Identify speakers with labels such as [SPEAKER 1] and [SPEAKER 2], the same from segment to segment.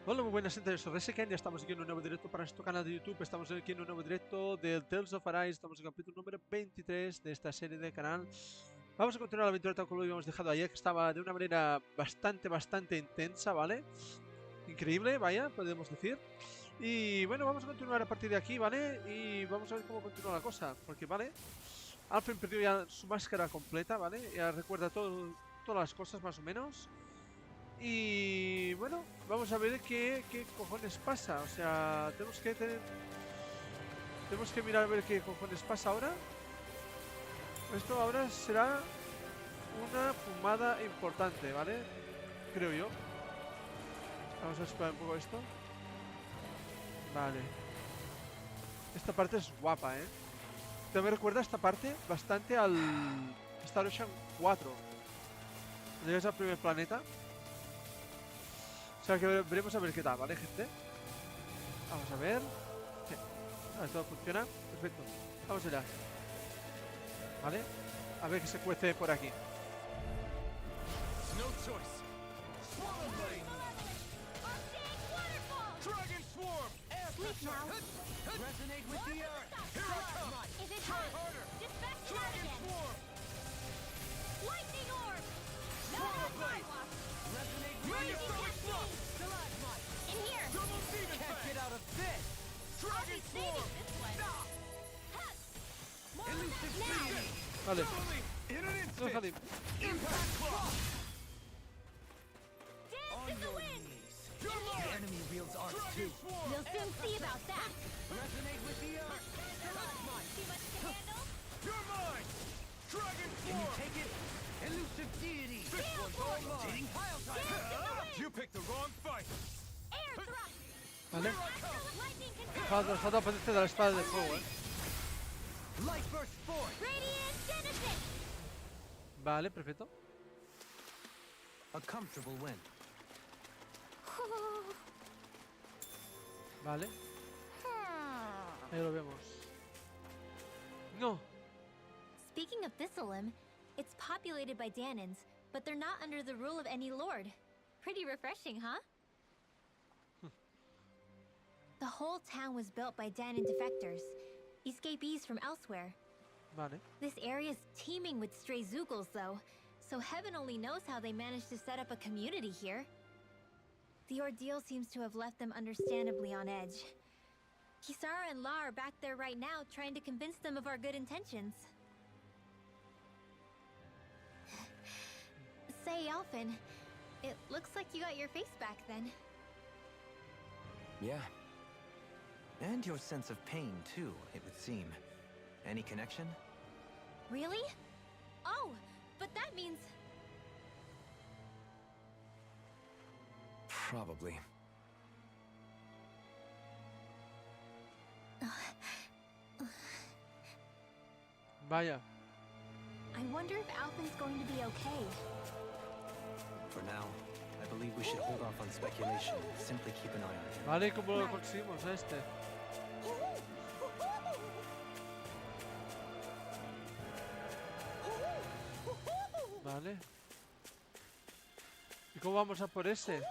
[SPEAKER 1] Hola, muy buenas, gente, soy Ken, ya estamos aquí en un nuevo directo para nuestro canal de YouTube. Estamos aquí en un nuevo directo del Tales of Arise. Estamos en el capítulo número 23 de esta serie de Canal. Vamos a continuar la aventura tal como lo habíamos dejado ayer, que estaba de una manera bastante intensa, ¿vale? Increíble, vaya, podemos decir. Y bueno, vamos a continuar a partir de aquí, ¿vale? Y vamos a ver cómo continúa la cosa, porque, ¿vale? Alphen perdió ya su máscara completa, ¿vale? Ya recuerda todas las cosas más o menos. Y bueno, vamos a ver qué cojones pasa. O sea, tenemos que mirar a ver qué cojones pasa ahora. Esto ahora será una fumada importante, ¿vale? Creo yo. Vamos a esperar un poco esto. Vale. Esta parte es guapa, ¿eh? Te me recuerda esta parte bastante al Star Ocean 4. Cuando llegas al primer planeta. O sea que veremos a ver qué tal, ¿vale, gente? Vamos a ver. Sí. Vale, todo funciona. Perfecto. Vamos allá. ¿Vale? A ver qué se cuece por aquí.
[SPEAKER 2] No choice. Swallow blade. Dragon swarm.
[SPEAKER 3] Sleep now.
[SPEAKER 2] Resonate with the earth. Here I come.
[SPEAKER 3] If it
[SPEAKER 2] Try
[SPEAKER 3] hurts,
[SPEAKER 2] harder.
[SPEAKER 3] just back to that
[SPEAKER 2] Dragon
[SPEAKER 3] again.
[SPEAKER 2] swarm.
[SPEAKER 3] Lightning orb.
[SPEAKER 2] Swallow blade. Resonate with the
[SPEAKER 3] Rising
[SPEAKER 2] earth.
[SPEAKER 3] cascade.
[SPEAKER 2] Stalagmite.
[SPEAKER 3] In here.
[SPEAKER 2] Double demon
[SPEAKER 4] Can't
[SPEAKER 2] fang.
[SPEAKER 4] get out of this!
[SPEAKER 3] I'll be
[SPEAKER 2] Dragon
[SPEAKER 3] saving
[SPEAKER 2] swarm.
[SPEAKER 3] this one.
[SPEAKER 2] Ah.
[SPEAKER 3] Hush. More of
[SPEAKER 2] Elusive
[SPEAKER 3] that now.
[SPEAKER 2] speed.
[SPEAKER 1] Vale.
[SPEAKER 2] Totally. In an
[SPEAKER 1] No,
[SPEAKER 2] instant.
[SPEAKER 1] Javi.
[SPEAKER 2] Impact claw.
[SPEAKER 3] Dance
[SPEAKER 4] On
[SPEAKER 3] in the
[SPEAKER 4] your
[SPEAKER 3] wind.
[SPEAKER 4] knees!
[SPEAKER 2] You're
[SPEAKER 4] The
[SPEAKER 2] mine.
[SPEAKER 4] enemy wields arts
[SPEAKER 2] Dragon
[SPEAKER 4] too!
[SPEAKER 2] swarm.
[SPEAKER 3] We'll soon see about that.
[SPEAKER 2] Resonate with the earth. Stalagmite.
[SPEAKER 3] Too much to handle?
[SPEAKER 2] You're mine. Dragon
[SPEAKER 4] Can you
[SPEAKER 2] swarm.
[SPEAKER 4] take it? Elusive deity!
[SPEAKER 2] This one's all mine.
[SPEAKER 4] Rotating pile driver!
[SPEAKER 2] You picked the wrong fight.
[SPEAKER 3] Air thrust.
[SPEAKER 1] Vale.
[SPEAKER 3] Lightning control.
[SPEAKER 1] Falta aparecer de la espada de fuego,
[SPEAKER 4] Light burst forth!
[SPEAKER 3] Radiant Genesis.
[SPEAKER 1] Vale, perfecto.
[SPEAKER 4] A comfortable win.
[SPEAKER 1] Vale, ahí lo vemos. No.
[SPEAKER 3] Speaking of Thistleum, it's populated by Danans, but they're not under the rule of any lord. Pretty refreshing, huh? The whole town was built by Danan defectors, escapees from elsewhere.
[SPEAKER 1] Vale.
[SPEAKER 3] This area's teeming with stray Zoogles, though, so heaven only knows how they managed to set up a community here. The ordeal seems to have left them understandably on edge. Kisara and La are back there right now, trying to convince them of our good intentions. Say, Alphen, it looks like you got your face back then.
[SPEAKER 4] Yeah. And your sense of pain, too, it would seem. Any connection?
[SPEAKER 3] Really? Oh, but that means...
[SPEAKER 4] Probably.
[SPEAKER 1] Vaya.
[SPEAKER 3] I wonder if Alphen's going to be okay.
[SPEAKER 4] For now, I believe we should hold off on speculation. Simply keep an eye on him.
[SPEAKER 1] Vale, ¿cómo lo conseguimos a este? Vale. ¿Y cómo vamos a por ese?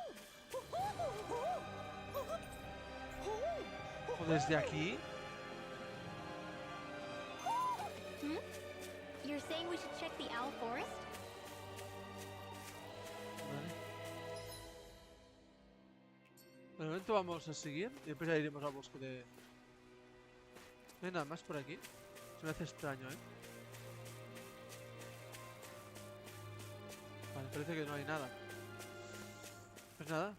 [SPEAKER 1] ¿O desde aquí?
[SPEAKER 3] Hmm? You're saying we should check the Owl Forest?
[SPEAKER 1] Vale. De momento vamos a seguir y después ya iremos al bosque de... No hay nada más por aquí. Se me hace extraño, ¿eh? Vale, parece que no hay nada. Pues nada.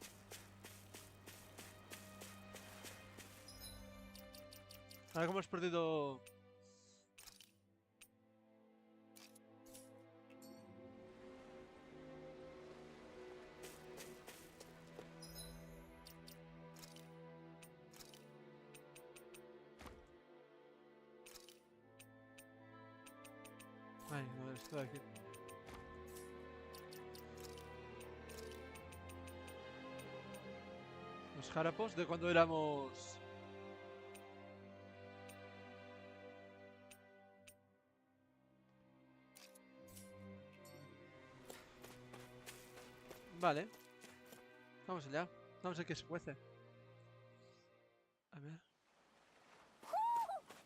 [SPEAKER 1] Ahora como hemos perdido... Ay, no, esto de aquí. Los harapos de cuando éramos... Vale. Vamos allá. Vamos a ver qué se cuece. A ver.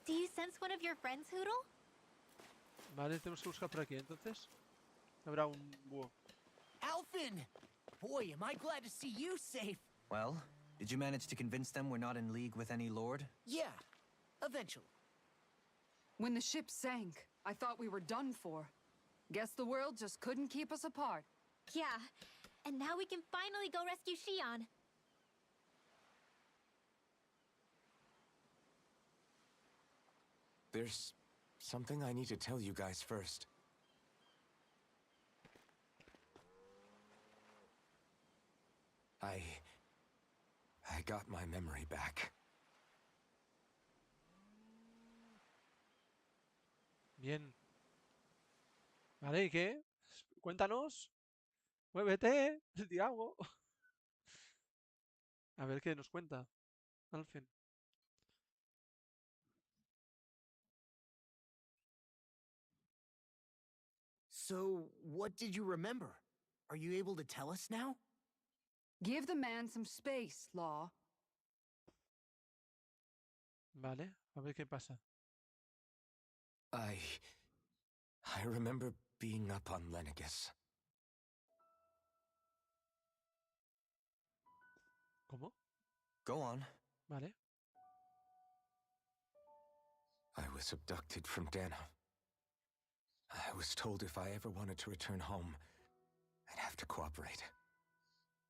[SPEAKER 3] Do you sense one of your friends, Hoodle?
[SPEAKER 1] Vale, tenemos que buscar por aquí, entonces. Habrá un búho.
[SPEAKER 5] Alphen! Boy, am I glad to see you safe.
[SPEAKER 4] Well, did you manage to convince them we're not in league with any lord?
[SPEAKER 5] Yeah, eventually.
[SPEAKER 6] When the ship sank, I thought we were done for. Guess the world just couldn't keep us apart.
[SPEAKER 3] Yeah, and now we can finally go rescue Shion.
[SPEAKER 7] There's something I need to tell you guys first. I got my memory back.
[SPEAKER 1] Bien. Vale, ¿y qué? Cuéntanos. Muévete. Di algo. A ver qué nos cuenta. Alphen.
[SPEAKER 5] So, what did you remember? Are you able to tell us now?
[SPEAKER 6] Give the man some space, Law.
[SPEAKER 1] Vale, a ver qué pasa.
[SPEAKER 7] I remember being up on Lenegis.
[SPEAKER 1] ¿Cómo?
[SPEAKER 4] Go on.
[SPEAKER 1] Vale.
[SPEAKER 7] I was abducted from Dana. I was told if I ever wanted to return home, I'd have to cooperate.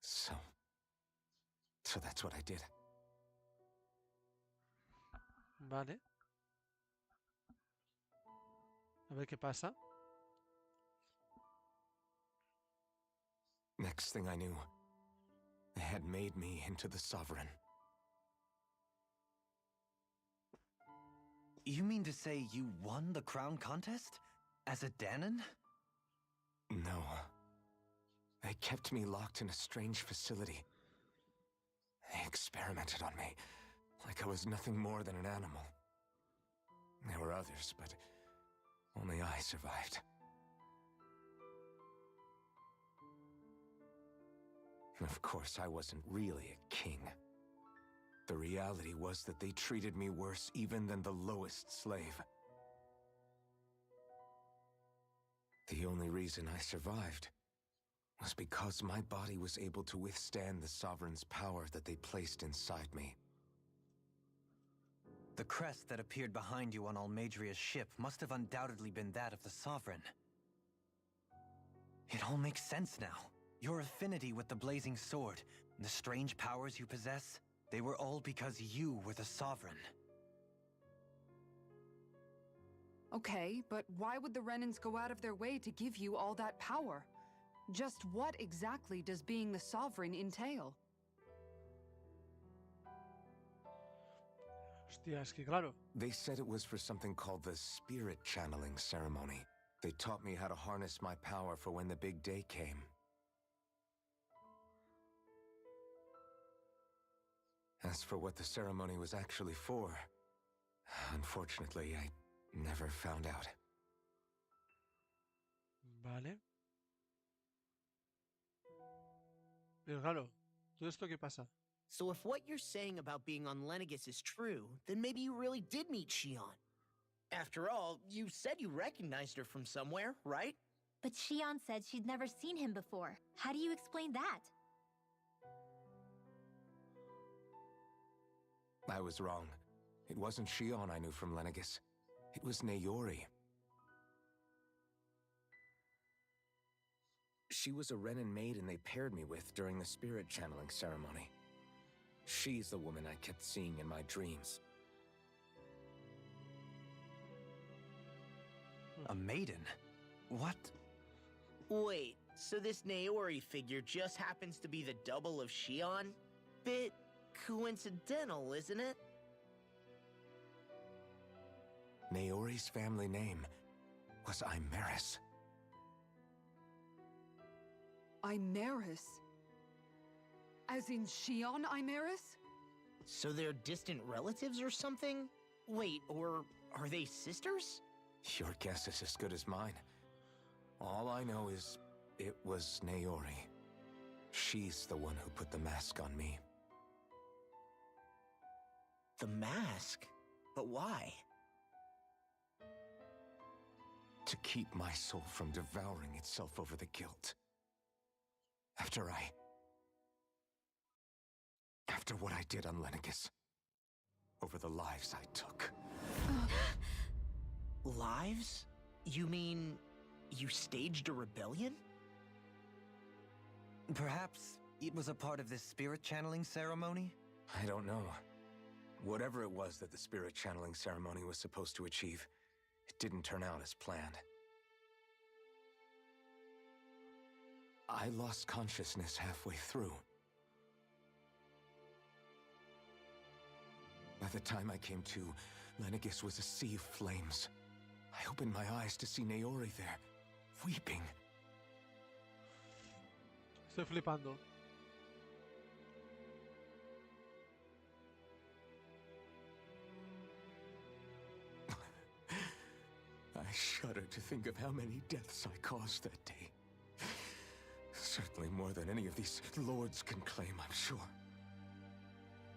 [SPEAKER 7] So that's what I did.
[SPEAKER 1] Vale. A ver qué pasa.
[SPEAKER 7] Next thing I knew, they had made me into the Sovereign.
[SPEAKER 4] You mean to say you won the crown contest? As a Danon?
[SPEAKER 7] No. They kept me locked in a strange facility. They experimented on me, like I was nothing more than an animal. There were others, but only I survived. Of course, I wasn't really a king. The reality was that they treated me worse even than the lowest slave. The only reason I survived was because my body was able to withstand the Sovereign's power that they placed inside me.
[SPEAKER 4] The crest that appeared behind you on Almadria's ship must have undoubtedly been that of the Sovereign. It all makes sense now. Your affinity with the Blazing Sword, and the strange powers you possess, they were all because you were the Sovereign.
[SPEAKER 6] Okay, but why would the Renans go out of their way to give you all that power? Just what exactly does being the Sovereign entail?
[SPEAKER 1] Hostia, es que claro.
[SPEAKER 7] They said it was for something called the Spirit Channeling Ceremony. They taught me how to harness my power for when the big day came. As for what the ceremony was actually for, unfortunately, I never found out.
[SPEAKER 1] Vale. Pero claro, ¿todo esto qué pasa?
[SPEAKER 5] So if what you're saying about being on Lenegis is true, then maybe you really did meet Shion. After all, you said you recognized her from somewhere, right?
[SPEAKER 3] But Shion said she'd never seen him before. How do you explain that?
[SPEAKER 7] I was wrong. It wasn't Shion I knew from Lenegis. It was Naori. She was a Renan maiden they paired me with during the spirit channeling ceremony. She's the woman I kept seeing in my dreams.
[SPEAKER 4] A maiden? What?
[SPEAKER 5] Wait, so this Naori figure just happens to be the double of Shion? Bit coincidental, isn't it?
[SPEAKER 7] Naori's family name was Imeris.
[SPEAKER 6] Imeris? As in Shion Imeris?
[SPEAKER 5] So they're distant relatives or something? Wait, or are they sisters?
[SPEAKER 7] Your guess is as good as mine. All I know is it was Naori. She's the one who put the mask on me.
[SPEAKER 5] The mask? But why?
[SPEAKER 7] To keep my soul from devouring itself over the guilt. After what I did on Lenegis. Over the lives I took.
[SPEAKER 5] Lives? You mean you staged a rebellion?
[SPEAKER 4] Perhaps it was a part of this spirit channeling ceremony?
[SPEAKER 7] I don't know. Whatever it was that the spirit channeling ceremony was supposed to achieve, it didn't turn out as planned. I lost consciousness halfway through. By the time I came to, Lenegis was a sea of flames. I opened my eyes to see Naori there, weeping.
[SPEAKER 1] Estoy flipando.
[SPEAKER 7] I shudder to think of how many deaths I caused that day. Certainly more than any of these lords can claim, I'm sure.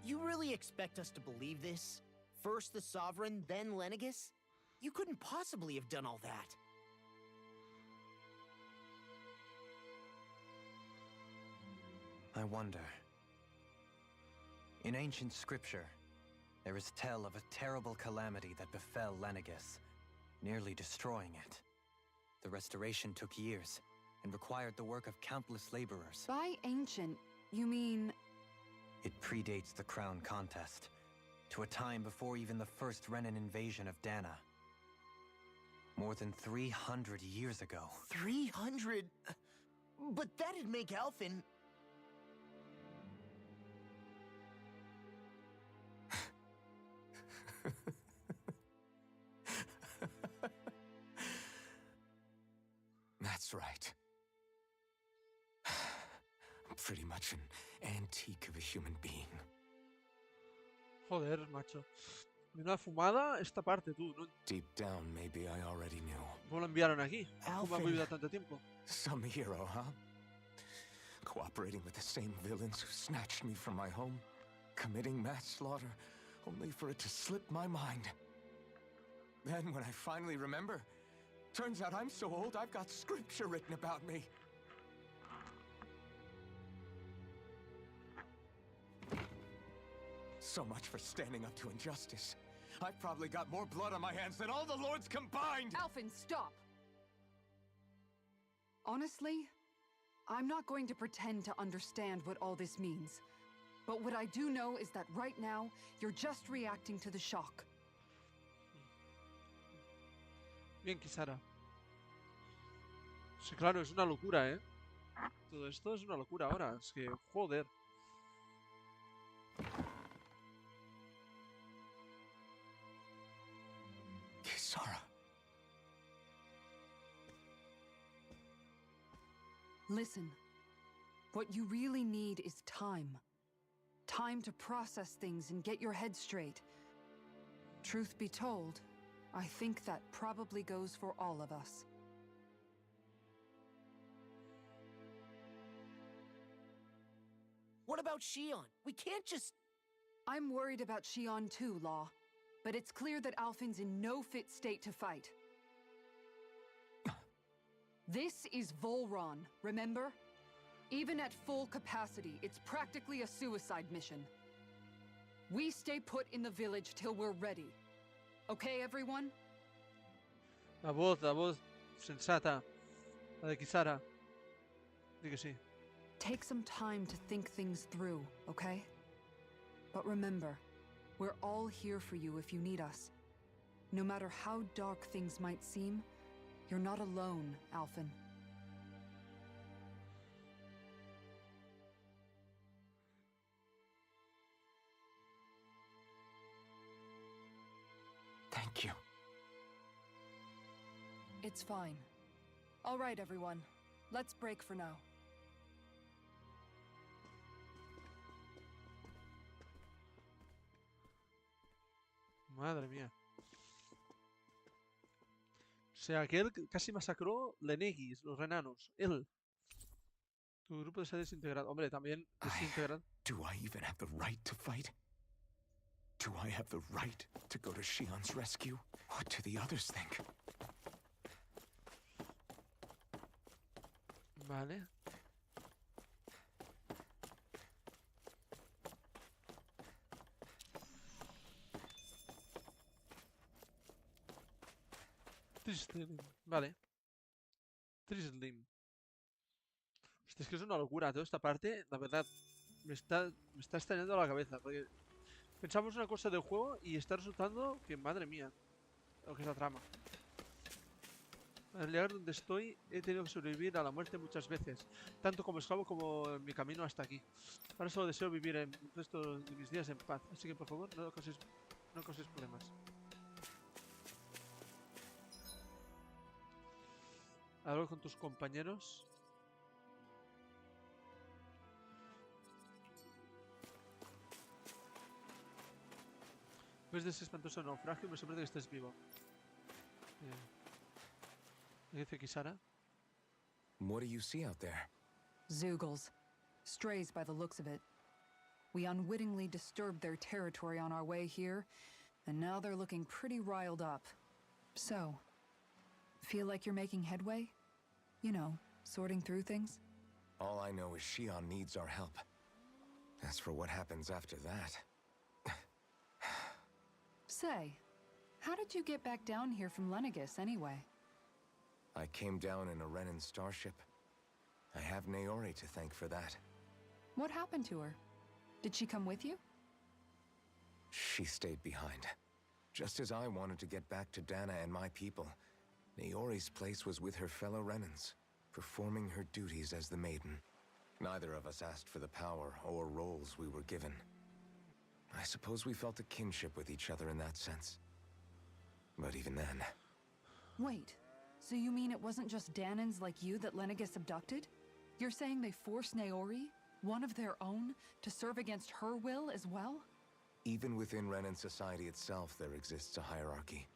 [SPEAKER 5] You really expect us to believe this? First the Sovereign, then Lenegis? You couldn't possibly have done all that.
[SPEAKER 4] I wonder. In ancient scripture, there is tell of a terrible calamity that befell Lenegis, nearly destroying it. The restoration took years, and required the work of countless laborers.
[SPEAKER 6] By ancient, you mean...
[SPEAKER 4] It predates the crown contest, to a time before even the first Renan invasion of Dana. More than 300 years ago.
[SPEAKER 5] 300? But that'd make Alphen...
[SPEAKER 7] That's right. I'm pretty much an antique of a human being.
[SPEAKER 1] Joder, macho. Una fumada esta parte, tú. ¿No?
[SPEAKER 7] Deep down, maybe I already knew.
[SPEAKER 1] ¿Cómo lo enviaron aquí? ¿Cómo ha
[SPEAKER 5] Alphen.
[SPEAKER 1] vivido tanto tiempo?
[SPEAKER 7] Some hero, huh? Cooperating with the same villains who snatched me from my home, committing mass slaughter, only for it to slip my mind. Then when I finally remember, turns out I'm so old I've got scripture written about me. So much for standing up to injustice. I've probably got more blood on my hands than all the lords combined!
[SPEAKER 6] Alphen, stop! Honestly, I'm not going to pretend to understand what all this means. But what I do know is that right now, you're just reacting to the shock.
[SPEAKER 1] Bien, Kisara. Sí, claro, es una locura, ¿eh? Todo esto es una locura ahora. Es que, joder.
[SPEAKER 7] Kisara.
[SPEAKER 6] Listen, what you really need is time. Time to process things and get your head straight. Truth be told, I think that probably goes for all of us.
[SPEAKER 5] What about Shion? We can't just...
[SPEAKER 6] I'm worried about Shion too, Law. But it's clear that Alphen's in no fit state to fight. This is Volron, remember? Even at full capacity, it's practically a suicide mission. We stay put in the village till we're ready. Okay, everyone?
[SPEAKER 1] La voz sensata. La de Kisara. Di que sí.
[SPEAKER 6] Take some time to think things through, okay? But remember, we're all here for you if you need us. No matter how dark things might seem, you're not alone, Alphen.
[SPEAKER 7] Thank you.
[SPEAKER 6] It's fine. All right, everyone. Let's break for now.
[SPEAKER 1] Madre mía. O sea, que él casi masacró Lenegis, los renanos. Él. Tu grupo se ha desintegrado. Hombre, también desintegrado.
[SPEAKER 7] Do I even have the right to fight? Do I have the right to go to Shion's rescue? What do the others think?
[SPEAKER 1] Vale. Trislim. Vale. Trislim. Hostia, es que es una locura toda esta parte. La verdad, me está estallando la cabeza. Porque pensamos una cosa del juego y está resultando que, madre mía, lo que es la trama. Al llegar donde estoy, he tenido que sobrevivir a la muerte muchas veces, tanto como esclavo como en mi camino hasta aquí. Ahora solo deseo vivir el resto de mis días en paz, así que por favor no causéis problemas. Hablo con tus compañeros. Después de ese espantoso naufragio me sorprende que estés vivo. ¿Qué dice Kisara?
[SPEAKER 7] What do you see out there?
[SPEAKER 6] Zoogles. Strays by the looks of it. We unwittingly disturbed their territory on our way here, and now they're looking pretty riled up. So, feel like you're making headway? You know, sorting through things?
[SPEAKER 7] All I know is Shion needs our help. As for what happens after that...
[SPEAKER 6] Say, how did you get back down here from Lenegis anyway?
[SPEAKER 7] I came down in a Renan starship. I have Naori to thank for that.
[SPEAKER 6] What happened to her? Did she come with you?
[SPEAKER 7] She stayed behind. Just as I wanted to get back to Dana and my people, Naori's place was with her fellow Renans, performing her duties as the maiden. Neither of us asked for the power or roles we were given. I suppose we felt a kinship with each other in that sense. But even then...
[SPEAKER 6] Wait, so you mean it wasn't just Danans like you that Lenegis abducted? You're saying they forced Naori, one of their own, to serve against her will as well?
[SPEAKER 7] Even within Renan society itself, there exists a hierarchy.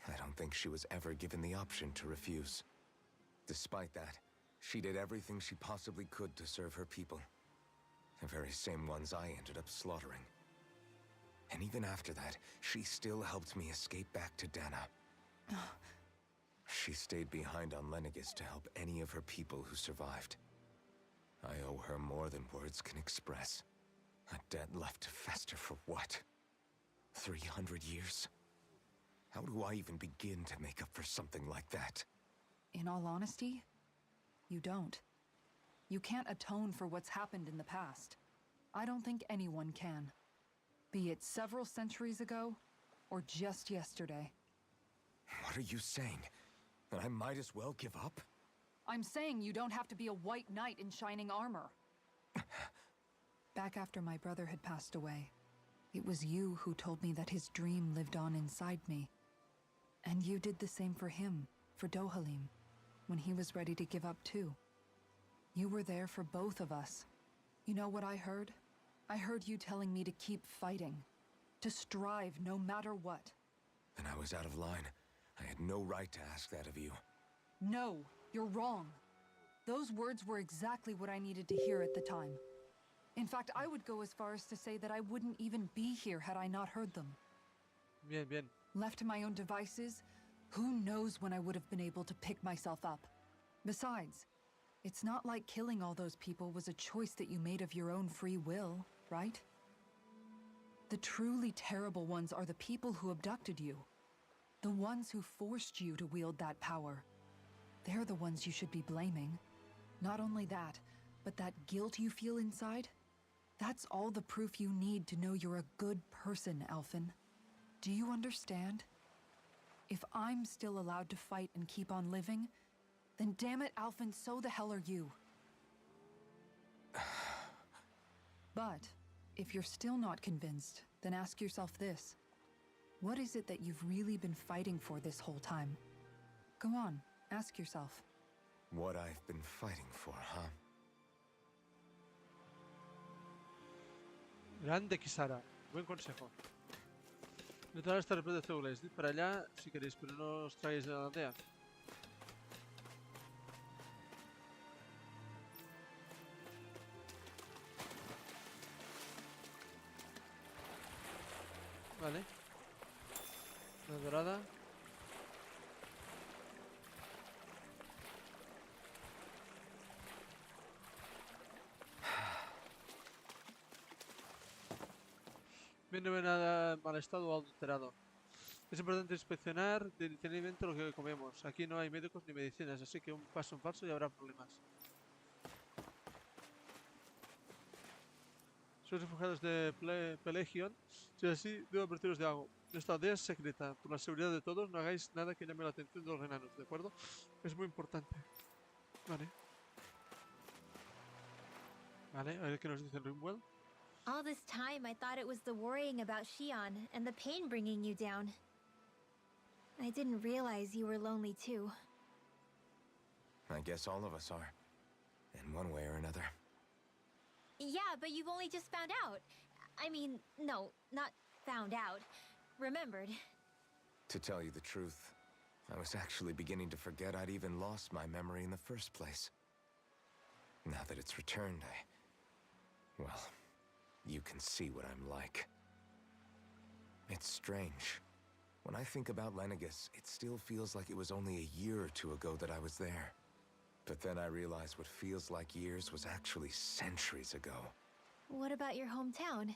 [SPEAKER 7] I don't think she was ever given the option to refuse. Despite that, she did everything she possibly could to serve her people. The very same ones I ended up slaughtering. And even after that, she still helped me escape back to Dana. She stayed behind on Lenegis to help any of her people who survived. I owe her more than words can express. A debt left to fester for what? 300 years? How do I even begin to make up for something like that?
[SPEAKER 6] In all honesty, you don't. You can't atone for what's happened in the past. I don't think anyone can. Be it several centuries ago, or just yesterday.
[SPEAKER 7] What are you saying? That I might as well give up?
[SPEAKER 6] I'm saying you don't have to be a white knight in shining armor. Back after my brother had passed away, it was you who told me that his dream lived on inside me. And you did the same for him, for Dohalim, when he was ready to give up too. You were there for both of us. You know what I heard? I heard you telling me to keep fighting, to strive no matter what.
[SPEAKER 7] Then I was out of line. I had no right to ask that of you.
[SPEAKER 6] No, you're wrong. Those words were exactly what I needed to hear at the time. In fact, I would go as far as to say that I wouldn't even be here had I not heard them.
[SPEAKER 1] Bien, bien.
[SPEAKER 6] Left to my own devices, who knows when I would have been able to pick myself up. Besides, it's not like killing all those people was a choice that you made of your own free will, right? The truly terrible ones are the people who abducted you. The ones who forced you to wield that power. They're the ones you should be blaming. Not only that, but that guilt you feel inside, that's all the proof you need to know you're a good person, Alphen. Do you understand? If I'm still allowed to fight and keep on living, then damn it, Alphen, so the hell are you. But if you're still not convinced, then ask yourself this. What is it that you've really been fighting for this whole time? Go on, ask yourself.
[SPEAKER 7] What I've been fighting for, huh?
[SPEAKER 1] Grande Kisara. Buen consejo. Literal esta repleta de células. Id para allá si queréis, pero no os traigáis de la aldea. Vale. Una dorada. Bien, no ve nada en mal estado o adulterado. Es importante inspeccionar detenidamente lo que comemos. Aquí no hay médicos ni medicinas, así que un paso en falso y habrá problemas. Sois refugiados de Pelegion. Si es así, debo advertiros de algo. Esta aldea es secreta. Por la seguridad de todos, no hagáis nada que llame la atención de los enanos, ¿de acuerdo? Es muy importante. Vale. Vale, a ver qué nos dice Rimwell.
[SPEAKER 3] All this time, I thought it was the worrying about Shion and the pain bringing you down. I didn't realize you were lonely too.
[SPEAKER 7] I guess all of us are. In one way or another.
[SPEAKER 3] Yeah, but you've only just found out. I mean, no, not found out. Remembered.
[SPEAKER 7] To tell you the truth, I was actually beginning to forget I'd even lost my memory in the first place. Now that it's returned, well, you can see what I'm like. It's strange. When I think about Lenegis, it still feels like it was only a year or two ago that I was there. But then I realize what feels like years was actually centuries ago.
[SPEAKER 3] What about your hometown?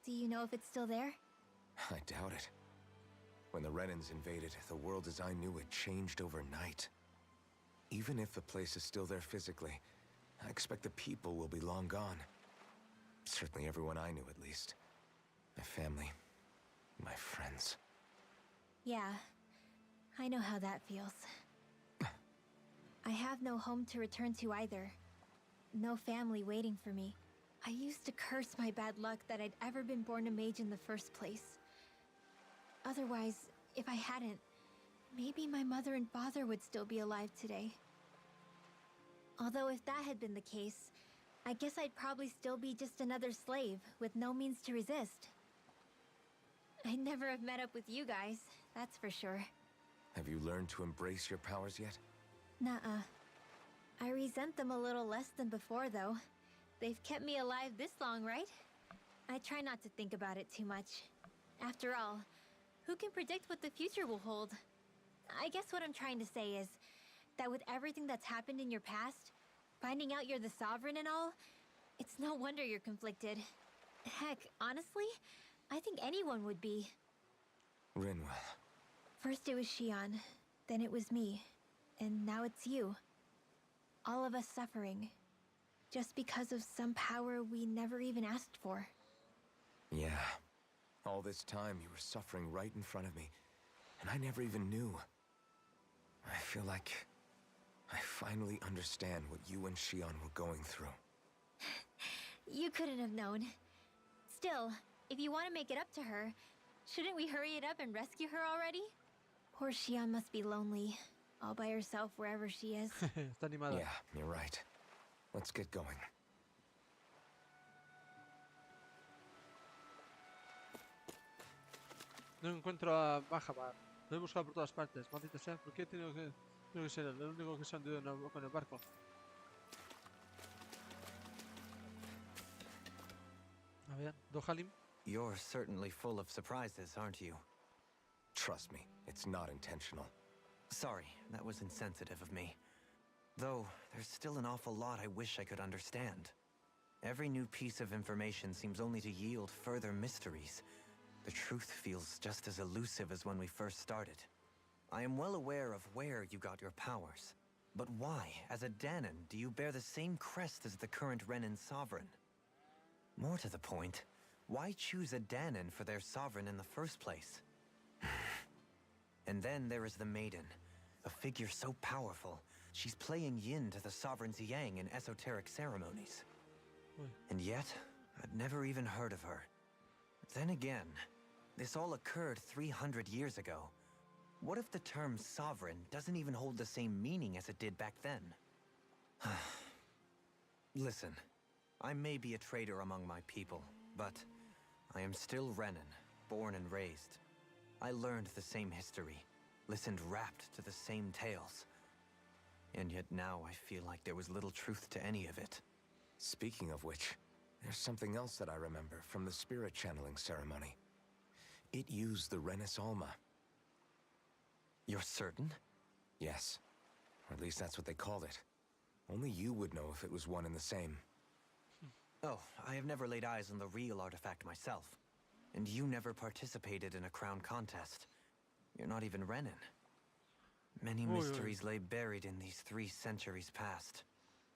[SPEAKER 3] Do you know if it's still there?
[SPEAKER 7] I doubt it. When the Renans invaded, the world as I knew it changed overnight. Even if the place is still there physically, I expect the people will be long gone. Certainly everyone I knew, at least. My family, my friends.
[SPEAKER 3] Yeah, I know how that feels. I have no home to return to either. No family waiting for me. I used to curse my bad luck that I'd ever been born a mage in the first place. Otherwise, if I hadn't, maybe my mother and father would still be alive today. Although if that had been the case, I guess I'd probably still be just another slave with no means to resist. I'd never have met up with you guys, that's for sure.
[SPEAKER 7] Have you learned to embrace your powers yet?
[SPEAKER 3] Nuh-uh. I resent them a little less than before, though. They've kept me alive this long, right? I try not to think about it too much. After all, who can predict what the future will hold? I guess what I'm trying to say is that with everything that's happened in your past, finding out you're the sovereign and all, it's no wonder you're conflicted. Heck, honestly, I think anyone would be.
[SPEAKER 7] Rinwell.
[SPEAKER 3] First it was Shion, then it was me, and now it's you. All of us suffering, just because of some power we never even asked for.
[SPEAKER 7] Yeah. All this time you were suffering right in front of me, and I never even knew. I feel like I finally understand what you and Shion were going through.
[SPEAKER 3] You couldn't have known. Still, if you want to make it up to her, shouldn't we hurry it up and rescue her already? Poor Shion must be lonely, all by herself wherever she is.
[SPEAKER 1] Está animada.
[SPEAKER 7] Yeah, you're right. Let's get going.
[SPEAKER 1] No encuentro a Bajabar. Lo he buscado por todas partes. Maldita sea, ¿por qué tengo que ser el único que se ha hundido con el barco? A ver, Dohalim.
[SPEAKER 4] You're certainly full of surprises, aren't you?
[SPEAKER 7] Trust me, it's not intentional.
[SPEAKER 4] Sorry, that was insensitive of me. Though, there's still an awful lot I wish I could understand. Every new piece of information seems only to yield further mysteries. The truth feels just as elusive as when we first started. I am well aware of where you got your powers. But why, as a Danon, do you bear the same crest as the current Renan sovereign? More to the point, why choose a Danon for their sovereign in the first place? And then there is the Maiden, a figure so powerful, she's playing yin to the sovereign's yang in esoteric ceremonies. And yet, I'd never even heard of her. Then again, this all occurred 300 years ago. What if the term sovereign doesn't even hold the same meaning as it did back then? Listen, I may be a traitor among my people, but I am still Renan, born and raised. I learned the same history, listened rapt to the same tales. And yet now I feel like there was little truth to any of it.
[SPEAKER 7] Speaking of which, there's something else that I remember from the spirit channeling ceremony. It used the Renis Alma.
[SPEAKER 4] You're certain?
[SPEAKER 7] Yes. Or at least that's what they called it. Only you would know if it was one and the same.
[SPEAKER 4] Oh, I have never laid eyes on the real artifact myself. And you never participated in a crown contest. You're not even Renin. Many mysteries lay buried in these 3 centuries past.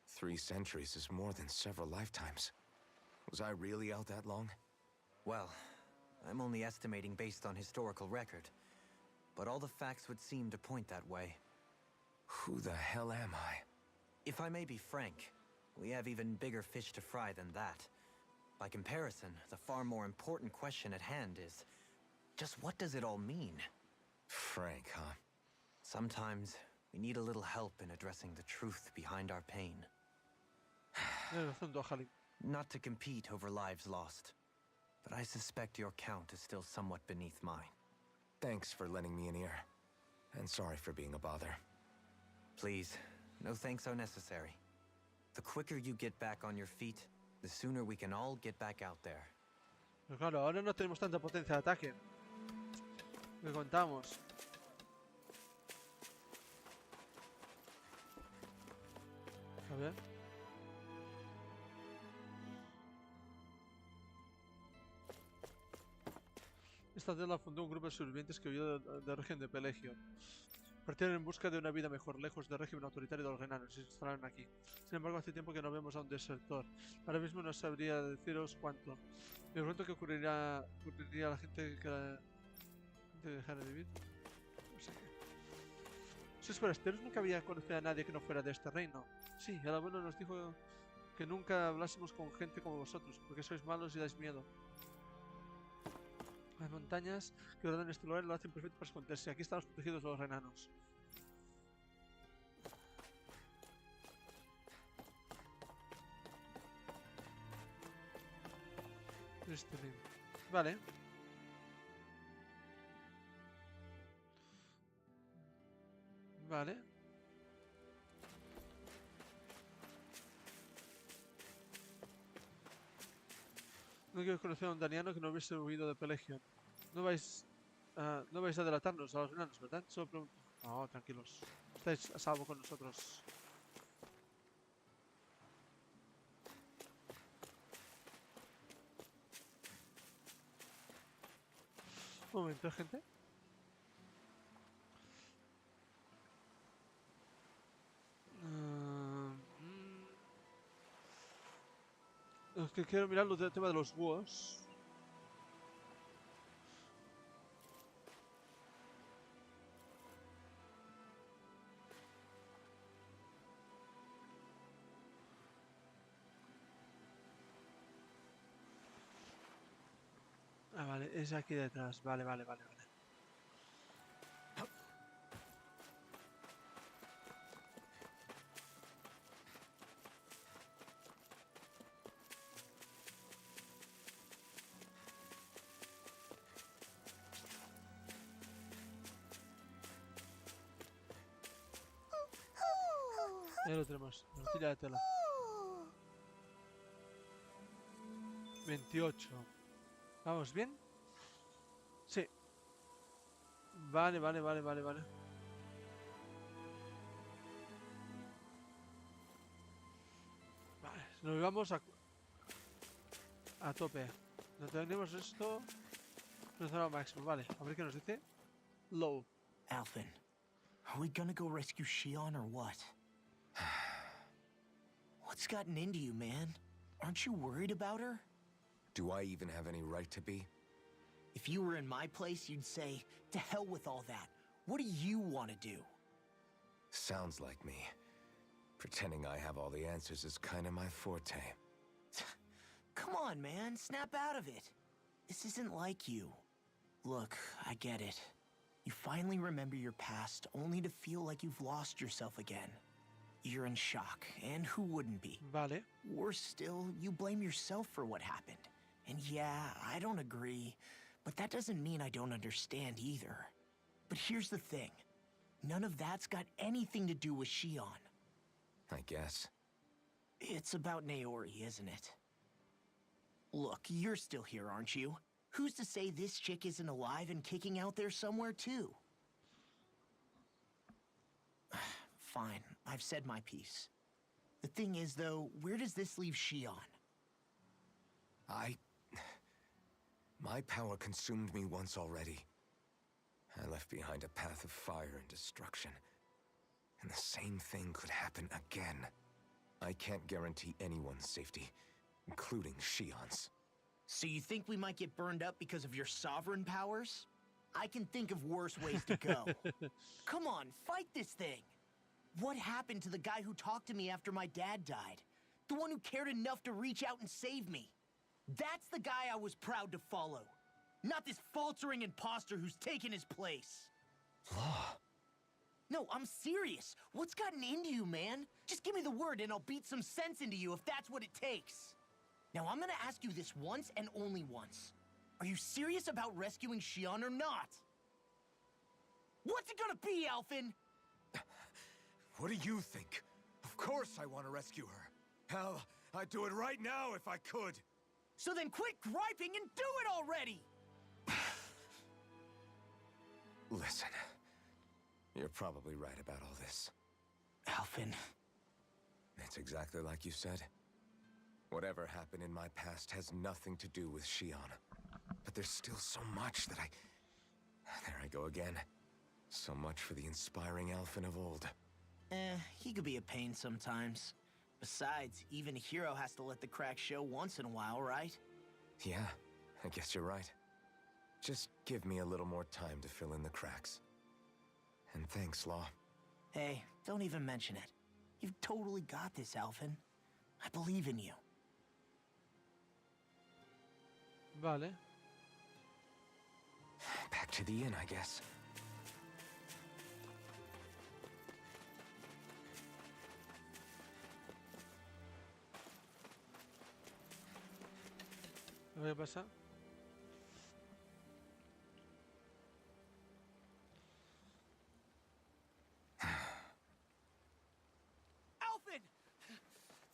[SPEAKER 7] 3 centuries is more than several lifetimes. Was I really out that long?
[SPEAKER 4] Well, I'm only estimating based on historical record. But all the facts would seem to point that way.
[SPEAKER 7] Who the hell am I?
[SPEAKER 4] If I may be frank, we have even bigger fish to fry than that. By comparison, the far more important question at hand is, just what does it all mean?
[SPEAKER 7] Frank, huh?
[SPEAKER 4] Sometimes we need a little help in addressing the truth behind our pain. Not to compete over lives lost, but I suspect your count is still somewhat beneath mine.
[SPEAKER 7] Thanks for lending me an ear. And sorry for being a bother.
[SPEAKER 4] Please, no thanks are necessary. The quicker you get back on your feet, the sooner we can all get back out there.
[SPEAKER 1] Pero claro, ahora no tenemos tanta potencia de ataque. ¿Qué contamos? A ver. Esta tela fundó un grupo de sobrevivientes que huyó del régimen de Pelegio. Partieron en busca de una vida mejor, lejos del régimen autoritario de los renanos, y se instalaron aquí. Sin embargo, hace tiempo que no vemos a un desertor. Ahora mismo no sabría deciros cuánto. Me pregunto qué ocurriría a la gente que dejara de vivir. No sé qué. Sois forasteros, nunca había conocido a nadie que no fuera de este reino. Sí, el abuelo nos dijo que nunca hablásemos con gente como vosotros, porque sois malos y dais miedo. Las montañas que rodean este lugar lo hacen perfecto para esconderse. Aquí estamos protegidos los renanos. Vale. Vale. No quiero conocer a un daniano que no hubiese huido de Pelegio. No vais a delatarnos a los enanos, ¿verdad? Solo pregunto. No, tranquilos. Estáis a salvo con nosotros. Un momento, gente. Es que quiero mirar el tema de los búhos. Ah, vale, es aquí detrás. Vale, vale, vale, vale. Ya lo tenemos, tortilla de tela. 28. ¿Vamos bien? Sí. Vale, vale, vale, vale, vale. Vale, nos vamos a tope. No tenemos esto. Nos da lo máximo, vale. A ver qué nos dice. Low.
[SPEAKER 5] Alphen, are we gonna go rescue Shion or what? What's gotten into you, man? Aren't you worried about her?
[SPEAKER 7] Do I even have any right to be?
[SPEAKER 5] If you were in my place, you'd say, to hell with all that. What do you want to do?
[SPEAKER 7] Sounds like me. Pretending I have all the answers is kind of my forte.
[SPEAKER 5] Come on, man. Snap out of it. This isn't like you. Look, I get it. You finally remember your past, only to feel like you've lost yourself again. You're in shock, and who wouldn't be?
[SPEAKER 1] Vale.
[SPEAKER 5] Worse still, you blame yourself for what happened. And yeah, I don't agree, but that doesn't mean I don't understand either. But here's the thing. None of that's got anything to do with Shion.
[SPEAKER 7] I guess.
[SPEAKER 5] It's about Naori, isn't it? Look, you're still here, aren't you? Who's to say this chick isn't alive and kicking out there somewhere, too? Fine, I've said my piece. The thing is, though, where does this leave Shion?
[SPEAKER 7] My power consumed me once already. I left behind a path of fire and destruction. And the same thing could happen again. I can't guarantee anyone's safety, including Shion's.
[SPEAKER 5] So you think we might get burned up because of your sovereign powers? I can think of worse ways to go. Come on, fight this thing! What happened to the guy who talked to me after my dad died? The one who cared enough to reach out and save me? That's the guy I was proud to follow. Not this faltering imposter who's taken his place.
[SPEAKER 7] Law.
[SPEAKER 5] No, I'm serious. What's gotten into you, man? Just give me the word and I'll beat some sense into you if that's what it takes. Now, I'm gonna ask you this once and only once. Are you serious about rescuing Shion or not? What's it gonna be, Alphen?
[SPEAKER 7] What do you think? Of course I want to rescue her. Hell, I'd do it right now if I could.
[SPEAKER 5] So then quit griping and do it already!
[SPEAKER 7] Listen, you're probably right about all this.
[SPEAKER 5] Alphen.
[SPEAKER 7] It's exactly like you said. Whatever happened in my past has nothing to do with Shion. But there's still so much that There I go again. So much for the inspiring Alphen of old.
[SPEAKER 5] He could be a pain sometimes. Besides, even a hero has to let the cracks show once in a while, right?
[SPEAKER 7] Yeah, I guess you're right. Just give me a little more time to fill in the cracks. And thanks, Law.
[SPEAKER 5] Hey, don't even mention it. You've totally got this, Alphen. I believe in you.
[SPEAKER 1] Vale.
[SPEAKER 7] Back to the inn, I guess.
[SPEAKER 1] A ver qué pasa.
[SPEAKER 5] Alphen!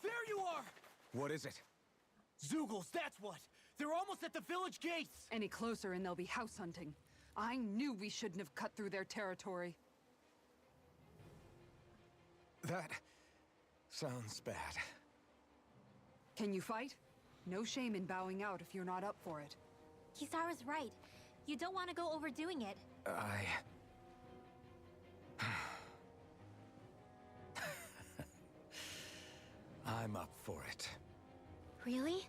[SPEAKER 5] There you are!
[SPEAKER 7] What is it?
[SPEAKER 5] Zoogles, that's what! They're almost at the village gates!
[SPEAKER 6] Any closer and they'll be house hunting. I knew we shouldn't have cut through their territory.
[SPEAKER 7] That sounds bad.
[SPEAKER 6] Can you fight? No shame in bowing out if you're not up for it.
[SPEAKER 3] Kisara's right. You don't want to go overdoing it.
[SPEAKER 7] I'm up for it.
[SPEAKER 3] Really?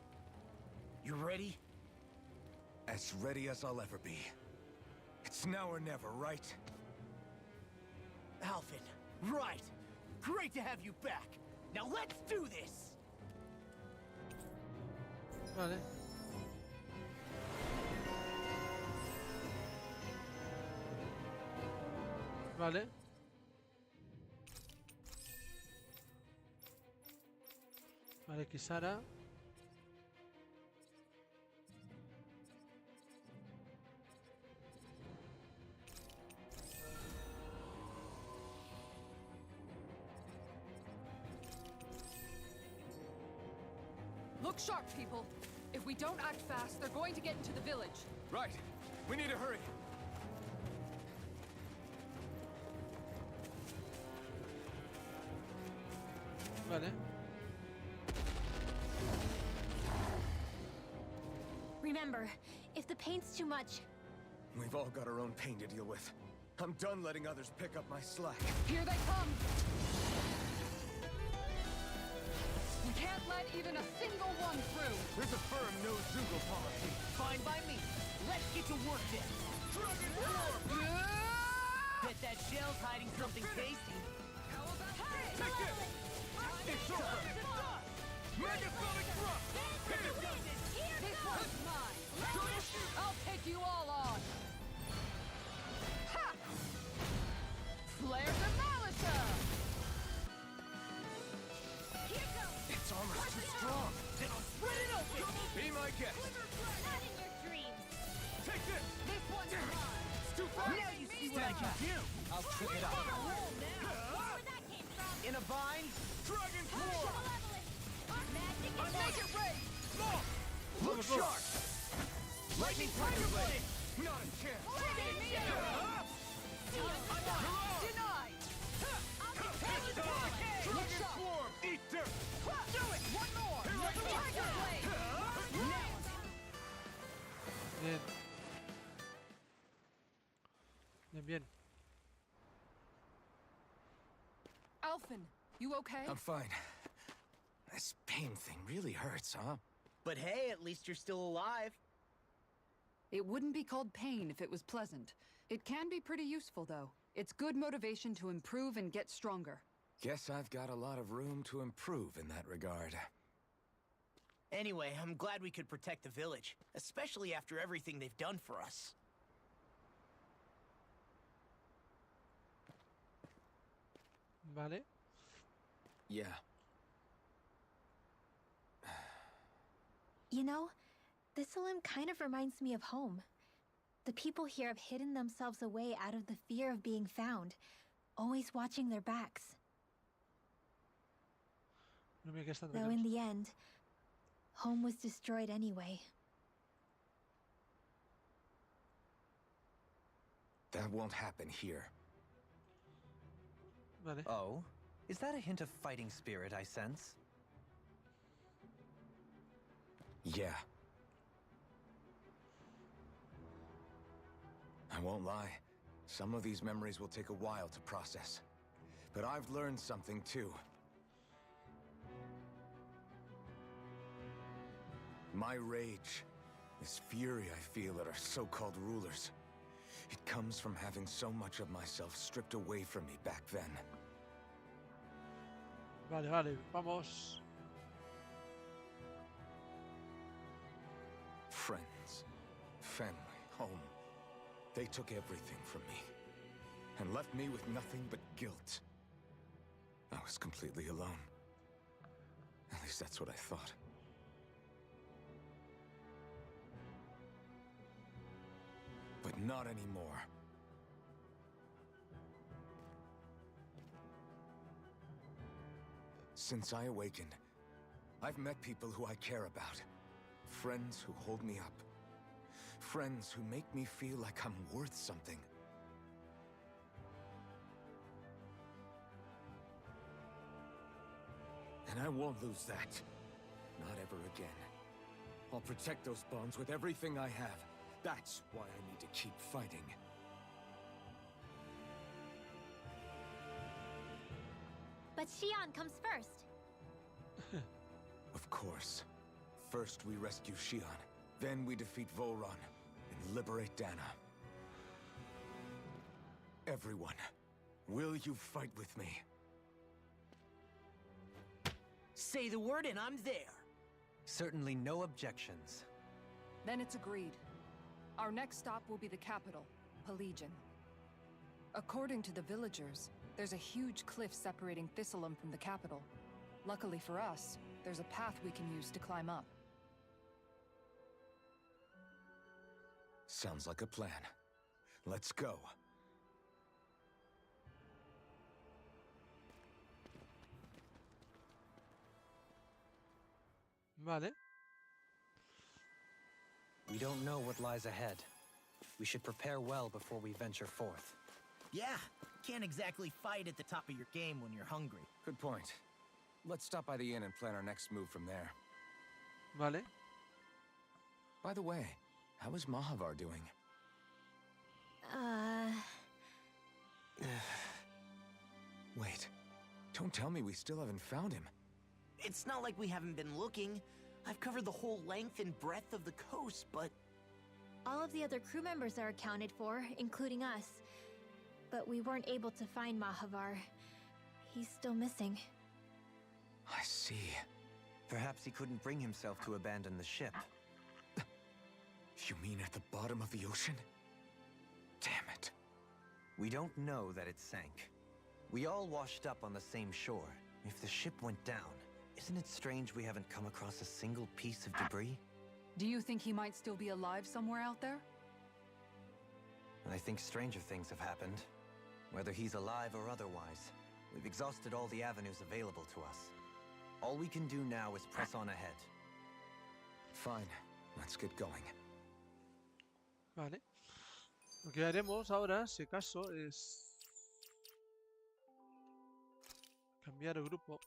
[SPEAKER 5] You ready?
[SPEAKER 7] As ready as I'll ever be. It's now or never, right?
[SPEAKER 5] Alphen, right! Great to have you back! Now let's do this!
[SPEAKER 1] Vale. Vale. Vale, Kisara.
[SPEAKER 6] Look sharp, people. If we don't act fast, they're going to get into the village.
[SPEAKER 7] Right. We need to hurry.
[SPEAKER 1] Vale.
[SPEAKER 3] Remember, if the pain's too much,
[SPEAKER 7] We've all got our own pain to deal with. I'm done letting others pick up my slack.
[SPEAKER 6] Here they come! We can't let even a single one through!
[SPEAKER 7] There's a firm no-Zoogle policy.
[SPEAKER 5] Fine by me. Let's get to work then. Bet that shell's hiding something tasty.
[SPEAKER 2] Take this! It's over! Megasonic thrust! Hit it!
[SPEAKER 6] This one's mine! I'll take you all on! Ha! Flare the Malisa!
[SPEAKER 3] here goes!
[SPEAKER 7] It's almost too strong.
[SPEAKER 5] Then I'll spread it open!
[SPEAKER 7] Be my guest.
[SPEAKER 3] Not in your dreams!
[SPEAKER 2] Take this!
[SPEAKER 6] This one's mine!
[SPEAKER 7] It's too far.
[SPEAKER 5] Now you see what I can do!
[SPEAKER 7] I'll trip it up.
[SPEAKER 3] Where that came from?
[SPEAKER 5] In a vine?
[SPEAKER 2] Dragon Claw!
[SPEAKER 3] Malevolent! Magic
[SPEAKER 6] Make
[SPEAKER 3] and
[SPEAKER 6] it rain!
[SPEAKER 5] Look sharp!
[SPEAKER 2] Lightning Tiger Blade! Not a chance!
[SPEAKER 6] Denied!
[SPEAKER 2] Dragon Swarm! Eat dirt!
[SPEAKER 6] Do it! One more!
[SPEAKER 2] Here I go!
[SPEAKER 6] Tiger Blade!
[SPEAKER 1] Bien. Bien, bien.
[SPEAKER 6] Alphen, you okay?
[SPEAKER 7] I'm fine. This pain thing really hurts, huh?
[SPEAKER 5] But hey, at least you're still alive.
[SPEAKER 6] It wouldn't be called pain if it was pleasant. It can be pretty useful, though. It's good motivation to improve and get stronger.
[SPEAKER 7] Guess I've got a lot of room to improve in that regard.
[SPEAKER 5] Anyway, I'm glad we could protect the village, especially after everything they've done for us.
[SPEAKER 1] Vale.
[SPEAKER 7] Yeah.
[SPEAKER 3] You know, this limb kind of reminds me of home. The people here have hidden themselves away out of the fear of being found, always watching their backs.
[SPEAKER 1] No me queda
[SPEAKER 3] Though in the end, home was destroyed anyway.
[SPEAKER 7] That won't happen here.
[SPEAKER 1] Vale.
[SPEAKER 4] Oh? Is that a hint of fighting spirit I sense?
[SPEAKER 7] Yeah. I won't lie. Some of these memories will take a while to process. But I've learned something too. My rage, this fury I feel at our so-called rulers, it comes from having so much of myself stripped away from me back then.
[SPEAKER 1] Vale, vale. Vamos.
[SPEAKER 7] Friends, family, home. They took everything from me and left me with nothing but guilt. I was completely alone. At least that's what I thought. But not anymore. Since I awakened, I've met people who I care about. Friends who hold me up. Friends who make me feel like I'm worth something. And I won't lose that. Not ever again. I'll protect those bonds with everything I have. That's why I need to keep fighting.
[SPEAKER 3] But Xion comes first.
[SPEAKER 7] Of course. First we rescue Xion, then we defeat Volron and liberate Dana. Everyone, will you fight with me?
[SPEAKER 5] Say the word and I'm there.
[SPEAKER 4] Certainly no objections.
[SPEAKER 6] Then it's agreed. Our next stop will be the capital, Pelegion. According to the villagers, there's a huge cliff separating Thistleum from the capital. Luckily for us, there's a path we can use to climb up.
[SPEAKER 7] Sounds like a plan. Let's go.
[SPEAKER 1] Vale.
[SPEAKER 4] We don't know what lies ahead. We should prepare well before we venture forth.
[SPEAKER 5] Yeah, can't exactly fight at the top of your game when you're hungry.
[SPEAKER 7] Good point. Let's stop by the inn and plan our next move from there.
[SPEAKER 1] Vale.
[SPEAKER 7] By the way, how is Mahavar doing? Wait, don't tell me we still haven't found him.
[SPEAKER 5] It's not like we haven't been looking. I've covered the whole length and breadth of the coast, but...
[SPEAKER 3] All of the other crew members are accounted for, including us. But we weren't able to find Mahavar. He's still missing.
[SPEAKER 7] I see.
[SPEAKER 4] Perhaps he couldn't bring himself to abandon the ship.
[SPEAKER 7] You mean at the bottom of the ocean? Damn it.
[SPEAKER 4] We don't know that it sank. We all washed up on the same shore. If the ship went down, isn't it strange we haven't come across a single piece of debris?
[SPEAKER 6] Do you think he might still be alive somewhere out there?
[SPEAKER 4] I think stranger things have happened. Whether he's alive or otherwise, we've exhausted all the avenues available to us. All we can do now is press on ahead.
[SPEAKER 7] Fine, let's get going.
[SPEAKER 1] Vale. Lo que haremos ahora, si acaso, es cambiar el grupo.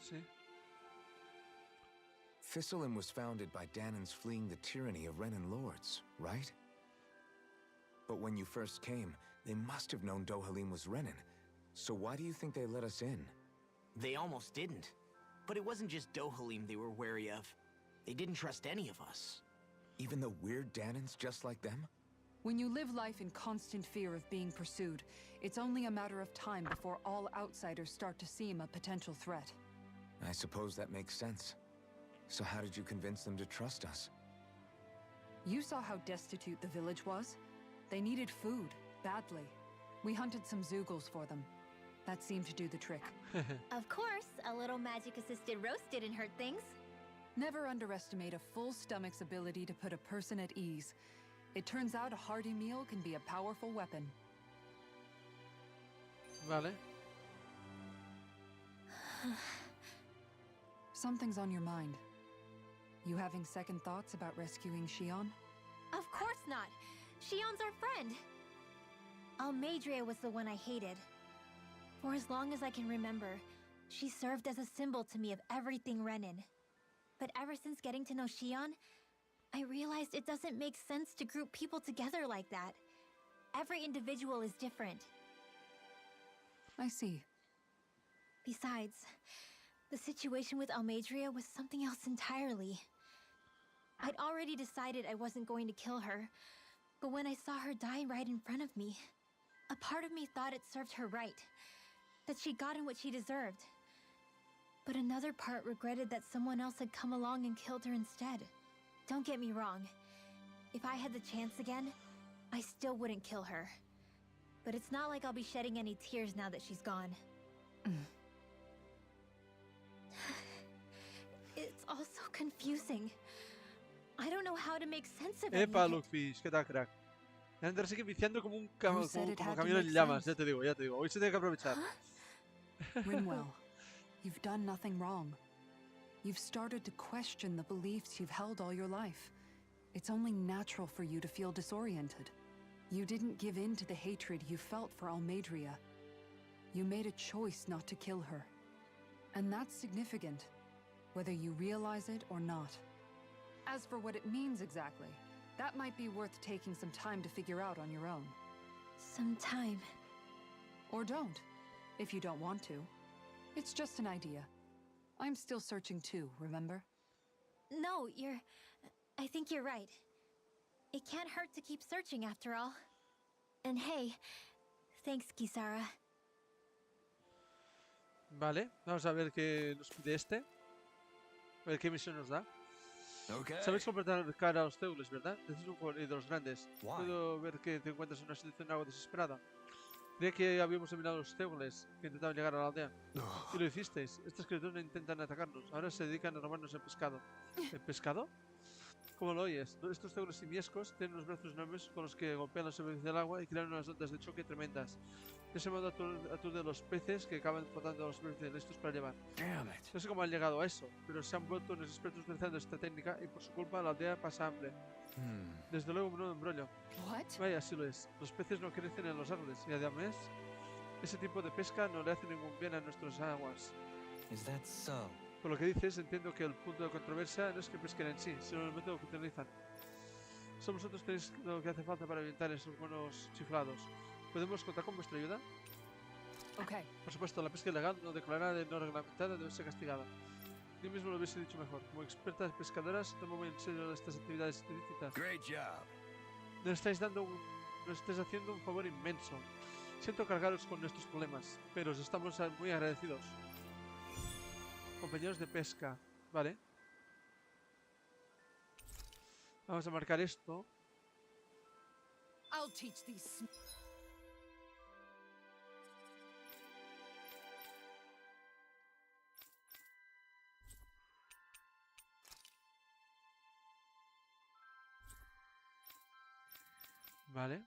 [SPEAKER 1] Sí.
[SPEAKER 7] Thistlein was founded by Danans fleeing the tyranny of Renan lords, right? But when you first came, they must have known Dohalim was Renan. So why do you think they let us in?
[SPEAKER 5] They almost didn't. But it wasn't just Dohalim they were wary of. They didn't trust any of us.
[SPEAKER 7] Even the weird Danans just like them?
[SPEAKER 6] When you live life in constant fear of being pursued, it's only a matter of time before all outsiders start to seem a potential threat.
[SPEAKER 7] I suppose that makes sense. So how did you convince them to trust us?
[SPEAKER 6] You saw how destitute the village was? They needed food, badly. We hunted some Zoogles for them. That seemed to do the trick.
[SPEAKER 3] Of course, a little magic-assisted roast didn't hurt things.
[SPEAKER 6] Never underestimate a full stomach's ability to put a person at ease. It turns out a hearty meal can be a powerful weapon.
[SPEAKER 1] Vale.
[SPEAKER 6] Something's on your mind. You having second thoughts about rescuing Shion?
[SPEAKER 3] Of course not. Shion's our friend. Almadria was the one I hated. For as long as I can remember, she served as a symbol to me of everything Renan. But ever since getting to know Shion, I realized it doesn't make sense to group people together like that. Every individual is different.
[SPEAKER 6] I see.
[SPEAKER 3] Besides, the situation with Almadria was something else entirely. I'd already decided I wasn't going to kill her, but when I saw her die right in front of me, a part of me thought it served her right, that she'd gotten what she deserved. But another part regretted that someone else had come along and killed her instead. Don't get me wrong. If I had the chance again, I still wouldn't kill her. But it's not like I'll be shedding any tears now that she's gone. It's all so confusing. I don't know how to make sense of it.
[SPEAKER 1] Epa, Luckfish, ¿qué tal, crack? Me andarás aquí viciando como un
[SPEAKER 6] Who said it
[SPEAKER 1] como
[SPEAKER 6] had to
[SPEAKER 1] camión en
[SPEAKER 6] make
[SPEAKER 1] llamas,
[SPEAKER 6] sense?
[SPEAKER 1] ya te digo, ya te digo. Hoy se tiene que aprovechar.
[SPEAKER 6] Rinwell, you've done nothing wrong. You've started to question the beliefs you've held all your life. It's only natural for you to feel disoriented. You didn't give in to the hatred you felt for Almadria. You made a choice not to kill her. And that's significant, whether you realize it or not. As for what it means exactly, that might be worth taking some time to figure out on your own.
[SPEAKER 3] Some time.
[SPEAKER 6] Or don't, if you don't want to. It's just an idea. I'm still searching too, remember?
[SPEAKER 3] No, I think you're right. It can't hurt to keep searching after all. And hey, thanks, Kisara.
[SPEAKER 1] Vale, vamos a ver qué nos pide este. A ver qué misión nos da.
[SPEAKER 4] Okay.
[SPEAKER 1] Sabéis completar cara a los teules, ¿verdad? Decís un favor, y de los grandes.
[SPEAKER 4] Why?
[SPEAKER 1] Puedo ver que te encuentras en una situación algo desesperada. Creía que habíamos eliminado a los teules que intentaban llegar a la aldea. Y lo hicisteis. Estas criaturas intentan atacarnos. Ahora se dedican a robarnos el pescado. ¿El pescado? ¿Cómo lo oyes? Estos teules simiescos tienen unos brazos enormes con los que golpean la superficie del agua y crean unas ondas de choque tremendas. De ese modo aturden los peces que acaban flotando a la superficie listos para llevar.
[SPEAKER 4] Damn it.
[SPEAKER 1] No sé cómo han llegado a eso, pero se han vuelto unos expertos utilizando esta técnica y por su culpa la aldea pasa hambre. Desde luego, menudo embrollo.
[SPEAKER 6] What?
[SPEAKER 1] Vaya, así lo es. Los peces no crecen en los árboles y además ese tipo de pesca no le hace ningún bien a nuestras aguas.
[SPEAKER 4] Is that so?
[SPEAKER 1] Por lo que dices, entiendo que el punto de controversia no es que pesquen en sí, sino el método que utilizan. Solo vosotros tenéis lo que hace falta para evitar esos buenos chiflados. ¿Podemos contar con vuestra ayuda?
[SPEAKER 6] Okay.
[SPEAKER 1] Por supuesto, la pesca ilegal no declarada y no reglamentada debe ser castigada. Yo mismo lo hubiese dicho mejor. Como expertas pescadoras, tomo muy en serio estas actividades ilícitas.
[SPEAKER 2] Great job.
[SPEAKER 1] Nos estáis haciendo un favor inmenso. Siento cargaros con nuestros problemas, pero os estamos muy agradecidos. Compañeros de pesca, vale. Vamos a marcar esto.
[SPEAKER 6] I'll teach these.
[SPEAKER 1] Vale.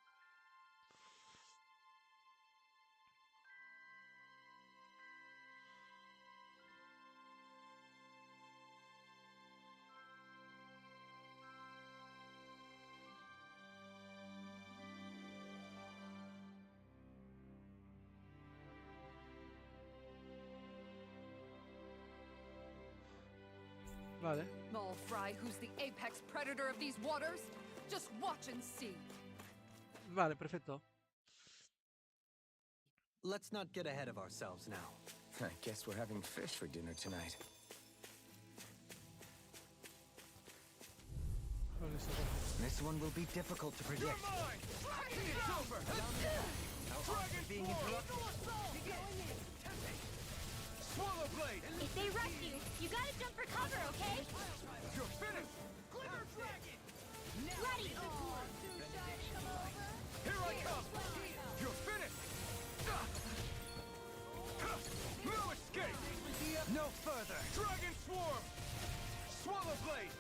[SPEAKER 1] Vale.
[SPEAKER 6] Mole Fry, who's the apex predator of these waters? Just watch and see.
[SPEAKER 1] Vale, perfecto.
[SPEAKER 4] Let's not get ahead of ourselves now.
[SPEAKER 7] I guess we're having fish for dinner tonight.
[SPEAKER 1] Vale, esto coge.
[SPEAKER 4] This one will be difficult to predict.
[SPEAKER 2] It's over! Dragon
[SPEAKER 4] Being
[SPEAKER 2] form!
[SPEAKER 4] interrupted.
[SPEAKER 2] Swallow blade!
[SPEAKER 3] If they rush you, you gotta jump for cover, okay?
[SPEAKER 2] You're finished! Glitter dragon!
[SPEAKER 3] Ready!
[SPEAKER 2] Here I come! You're finished! No escape!
[SPEAKER 4] No further.
[SPEAKER 2] Dragon swarm! Swallow blade!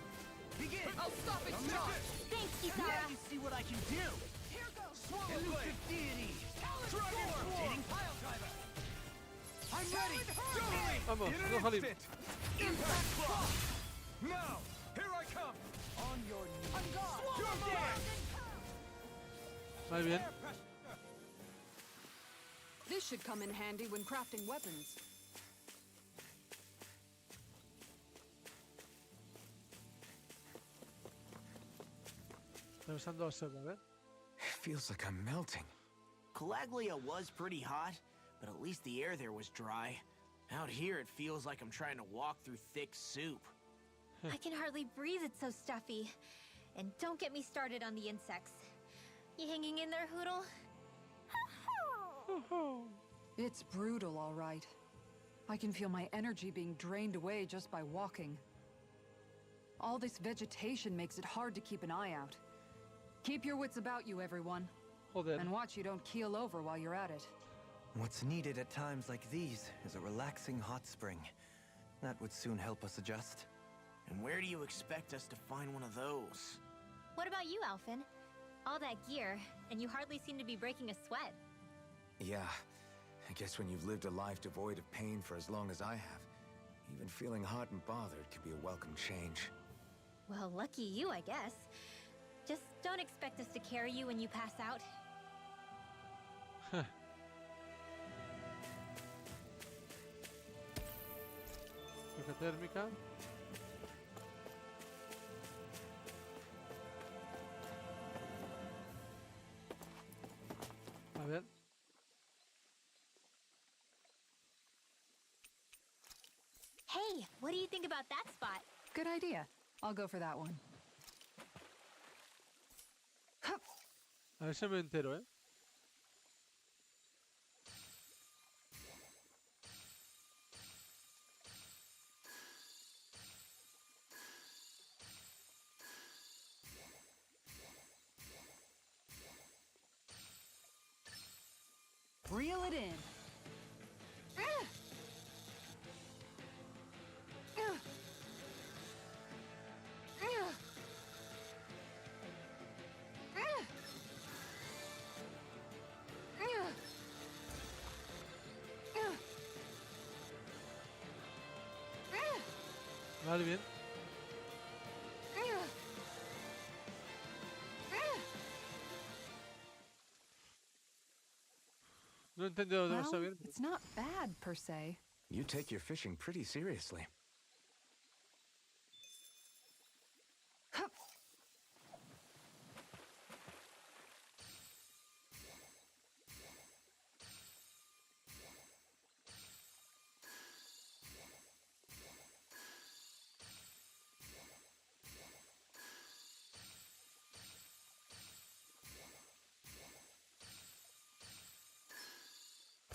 [SPEAKER 4] Begin.
[SPEAKER 6] I'll stop its charge.
[SPEAKER 3] Thanks, Kisara.
[SPEAKER 4] See what I can do.
[SPEAKER 2] Swallow blade!
[SPEAKER 4] Deity.
[SPEAKER 2] Dragon swarm!
[SPEAKER 4] Pile driver.
[SPEAKER 2] I'm ready! Doubling!
[SPEAKER 1] Vamos,
[SPEAKER 2] In an
[SPEAKER 1] no Halim.
[SPEAKER 2] instant! Impact block! Now! Here I come!
[SPEAKER 4] On your knees.
[SPEAKER 2] You're dead!
[SPEAKER 1] Muy bien.
[SPEAKER 6] This should come in handy when crafting weapons.
[SPEAKER 1] Estoy usando selva, a ver.
[SPEAKER 7] It feels like I'm melting.
[SPEAKER 5] Calaglia was pretty hot, but at least the air there was dry. Out here, it feels like I'm trying to walk through thick soup.
[SPEAKER 3] I can hardly breathe, it's so stuffy. And don't get me started on the insects. You hanging in there, Hoodle?
[SPEAKER 6] It's brutal, all right. I can feel my energy being drained away just by walking. All this vegetation makes it hard to keep an eye out. Keep your wits about you, everyone.
[SPEAKER 1] Joder.
[SPEAKER 6] And watch you don't keel over while you're at it.
[SPEAKER 4] What's needed at times like these is a relaxing hot spring. That would soon help us adjust.
[SPEAKER 5] And where do you expect us to find one of those?
[SPEAKER 3] What about you, Alphen? All that gear, and you hardly seem to be breaking a sweat.
[SPEAKER 7] Yeah, I guess when you've lived a life devoid of pain for as long as I have, even feeling hot and bothered could be a welcome change.
[SPEAKER 3] Well, lucky you, I guess. Just don't expect us to carry you when you pass out.
[SPEAKER 1] Carga térmica. A ver.
[SPEAKER 3] Hey, what do you think about that spot?
[SPEAKER 6] Good idea. I'll go for that one.
[SPEAKER 1] A ver si me entero, ¿eh?
[SPEAKER 6] Reel it in.
[SPEAKER 1] Vale, bien. No he entendido demasiado
[SPEAKER 6] Well,
[SPEAKER 1] bien.
[SPEAKER 6] it's not bad, per se.
[SPEAKER 7] You take your fishing pretty seriously.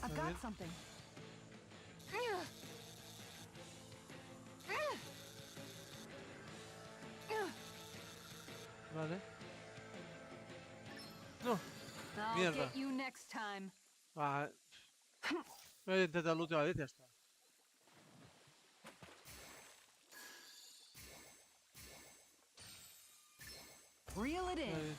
[SPEAKER 6] I've
[SPEAKER 1] Muy bien.
[SPEAKER 6] got something.
[SPEAKER 1] Vale. No.
[SPEAKER 6] I'll
[SPEAKER 1] Mierda.
[SPEAKER 6] get you next time.
[SPEAKER 1] Ah, voy a intentar la última vez y ya está.
[SPEAKER 6] Reel it in.
[SPEAKER 1] Vale.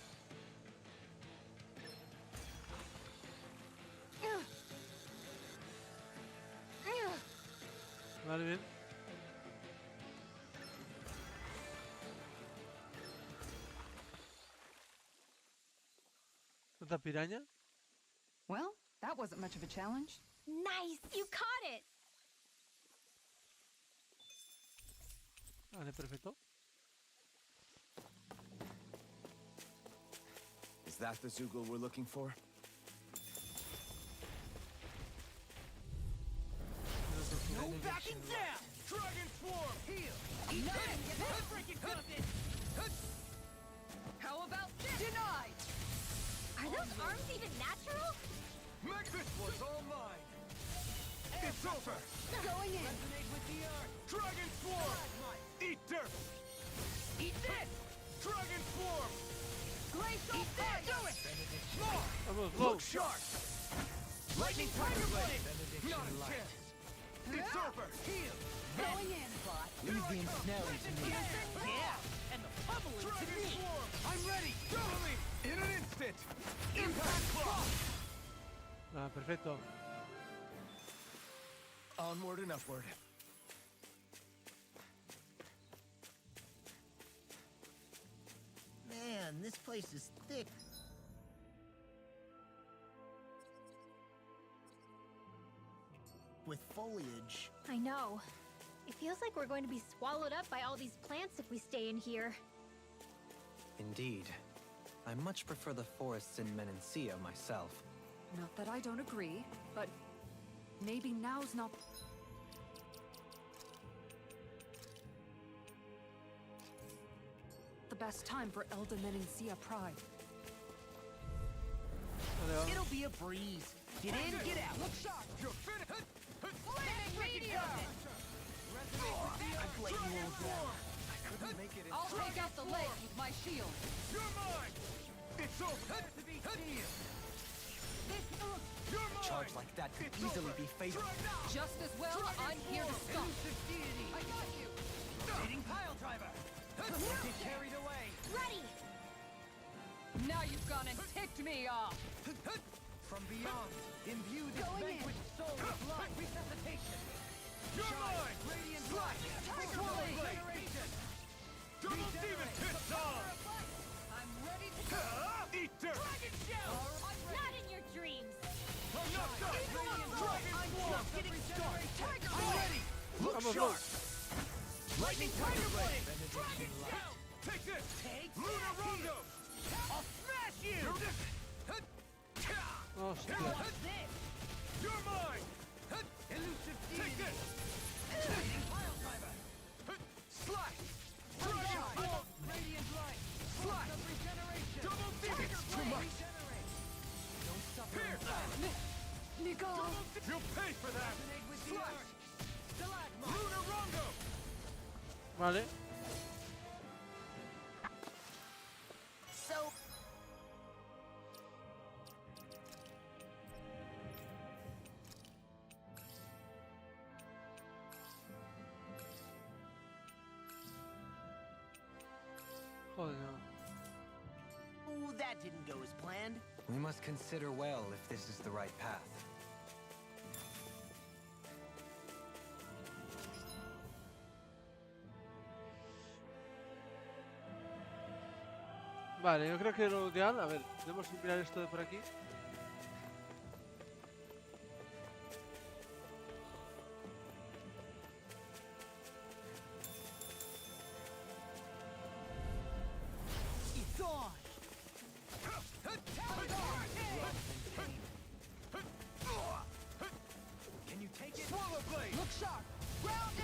[SPEAKER 1] Vale, bien. ¿Otra piraña?
[SPEAKER 6] Well, that wasn't much of a challenge.
[SPEAKER 3] Nice! You caught it!
[SPEAKER 1] Vale, perfecto.
[SPEAKER 7] Is that the Zoogle we're looking for?
[SPEAKER 2] No backing down! Dragon Swarm! Heal! Eat this! Freaking cook it!
[SPEAKER 6] How about this? Denied!
[SPEAKER 3] Are those arms even natural?
[SPEAKER 2] This one's all mine! It's over!
[SPEAKER 6] Going in!
[SPEAKER 2] Resonate with the earth! Dragon Swarm! Eat dirt! Eat this! Dragon Swarm!
[SPEAKER 6] Glacial fire! Do it!
[SPEAKER 2] More!
[SPEAKER 1] Vamos,
[SPEAKER 2] Look
[SPEAKER 1] vamos.
[SPEAKER 2] sharp! Lightning Tiger Blade! Not a chance! It's over! Heal!
[SPEAKER 6] Going in!
[SPEAKER 2] Easy and snowy to me. Yeah! And the pummeling to me! I'm ready! Totally! In an instant! Impact Claw!
[SPEAKER 1] Ah, perfecto.
[SPEAKER 7] Onward and upward.
[SPEAKER 5] Man, this place is thick. With foliage.
[SPEAKER 3] I know. It feels like we're going to be swallowed up by all these plants if we stay in here.
[SPEAKER 4] Indeed. I much prefer the forests in Menancia myself.
[SPEAKER 6] Not that I don't agree, but maybe now's not the best time for Elda Menancia Pride.
[SPEAKER 1] Vale, va.
[SPEAKER 5] It'll be a breeze. Get in, get out.
[SPEAKER 6] Look sharp!
[SPEAKER 2] You're finished!
[SPEAKER 5] I've let you all down.
[SPEAKER 6] I'll take out the leg with my shield.
[SPEAKER 2] You're mine! It's over! To be sealed! You're mine!
[SPEAKER 4] Charge like that could easily be fatal.
[SPEAKER 6] Just as well, I'm here to stop. I got you!
[SPEAKER 2] Leading pile driver! Get carried away!
[SPEAKER 3] Ready!
[SPEAKER 6] Now you've gone and ticked me off!
[SPEAKER 2] From beyond, imbue this vanquished soul with life! Resuscitation! You're mine! Radiant light!
[SPEAKER 6] Tiger
[SPEAKER 2] Blade!
[SPEAKER 6] Blade!
[SPEAKER 2] Generation! Double demon tits on!
[SPEAKER 6] I'm ready to go!
[SPEAKER 2] Eat dirt!
[SPEAKER 6] Dragon shell!
[SPEAKER 3] Not in your dreams!
[SPEAKER 2] I'm not done! Radiant Dragon
[SPEAKER 6] I'm
[SPEAKER 2] Swarm!
[SPEAKER 6] just getting started! Tiger
[SPEAKER 2] I'm
[SPEAKER 6] Blade!
[SPEAKER 2] ready! Look
[SPEAKER 1] Vamos,
[SPEAKER 2] sharp!
[SPEAKER 1] vamos.
[SPEAKER 2] Lightning Tiger Blade! Dragon Shell! Take this! Lunar Rondo! I'll smash you!
[SPEAKER 1] Hostia.
[SPEAKER 2] You're mine! Elusive deity! Take this! Pile driver! Slash! Dragon Swarm! Radiant light! Slash! Regeneration! Double demon! Too much! Don't suffer in silence!
[SPEAKER 6] Nicole!
[SPEAKER 2] You'll pay for that! Slash! Lunar Rondo!
[SPEAKER 1] Vale.
[SPEAKER 5] So,
[SPEAKER 1] Joder, no.
[SPEAKER 5] ooh, that didn't go as planned.
[SPEAKER 4] We must consider well if this is the right path.
[SPEAKER 1] Vale, yo creo que lo ideal, a ver, tenemos que mirar esto de por aquí.
[SPEAKER 5] It's on.
[SPEAKER 2] Can you take it? Swallow Blade!
[SPEAKER 6] Look sharp!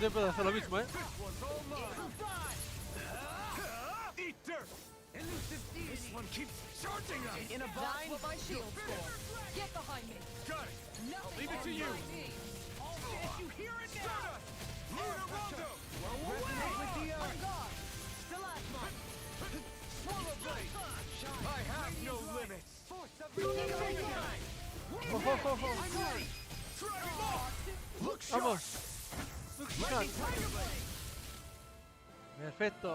[SPEAKER 1] Yo puedo hacer lo mismo, ¿eh?
[SPEAKER 2] This one's all mine! Eat dirt! Elusive deity! This one keeps charging us!
[SPEAKER 5] In a
[SPEAKER 6] That's
[SPEAKER 5] bind.
[SPEAKER 6] what my shield's for! Get behind me!
[SPEAKER 2] Got it!
[SPEAKER 6] Nothing
[SPEAKER 2] leave it to
[SPEAKER 6] can
[SPEAKER 2] you.
[SPEAKER 6] hurt me.
[SPEAKER 2] If you hear it now! Lunar Rondo!
[SPEAKER 6] Resonate with the earth! On guard!
[SPEAKER 2] Swallow Blade! I have no limits! Force of
[SPEAKER 1] ¡Ojo, ojo, ojo!
[SPEAKER 2] I'm ready! Dragon Ball! Look sharp!
[SPEAKER 1] ¡Vamos! Look sharp.
[SPEAKER 2] Lightning Tiger Blade!
[SPEAKER 1] Perfecto.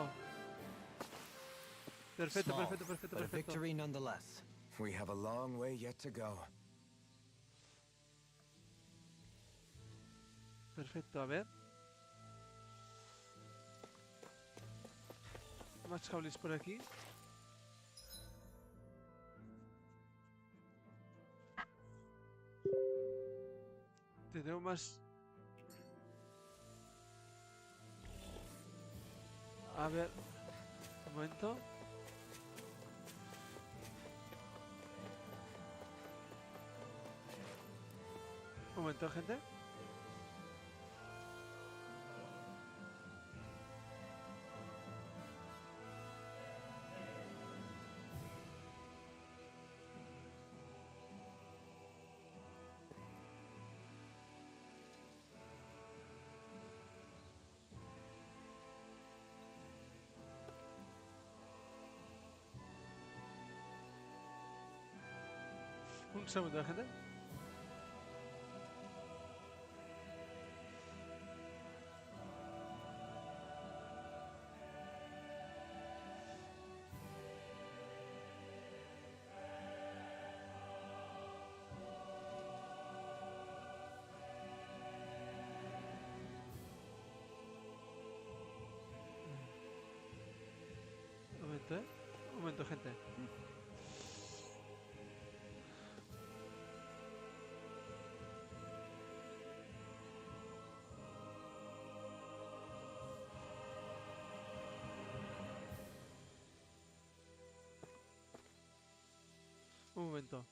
[SPEAKER 1] Perfecto,
[SPEAKER 4] Small,
[SPEAKER 1] perfecto, perfecto,
[SPEAKER 4] but a
[SPEAKER 1] perfecto.
[SPEAKER 4] victory nonetheless.
[SPEAKER 7] We have a long way yet to go.
[SPEAKER 1] Perfecto, a ver. Más cables por aquí. Tenemos más. A ver, un momento. Un momento, gente. Un segundo, gente. Un momento, ¿eh? Un momento, gente. Un momento.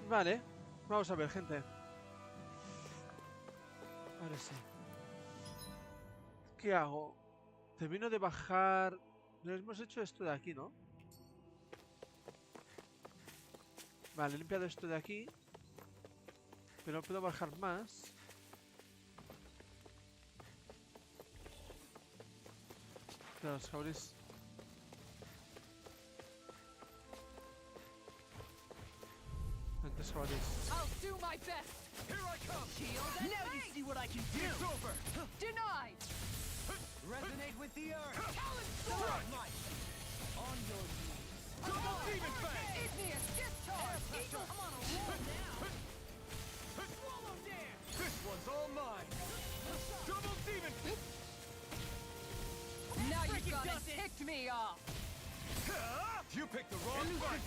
[SPEAKER 1] Vale, vamos a ver, gente. Ahora sí. ¿Qué hago? Termino de bajar. Nos hemos hecho esto de aquí, ¿no? Vale, he limpiado esto de aquí. Pero no puedo bajar más. Claro, los jabalíes. Antes jabalíes.
[SPEAKER 6] I'll do my best.
[SPEAKER 2] Here I come!
[SPEAKER 6] Shield and
[SPEAKER 2] Now you
[SPEAKER 6] face.
[SPEAKER 2] see what I can do! It's over!
[SPEAKER 6] Denied.
[SPEAKER 2] Resonate with the earth!
[SPEAKER 6] Talon
[SPEAKER 2] Strike! On your knees! Double demon fang!
[SPEAKER 6] Igneous discharge. Eagle, I'm on a roll now.
[SPEAKER 2] Swallow dance! This one's all mine! Double demon!
[SPEAKER 6] Now you've
[SPEAKER 2] Freaking
[SPEAKER 6] gone and
[SPEAKER 2] does it.
[SPEAKER 6] ticked me off.
[SPEAKER 2] You picked the wrong fight!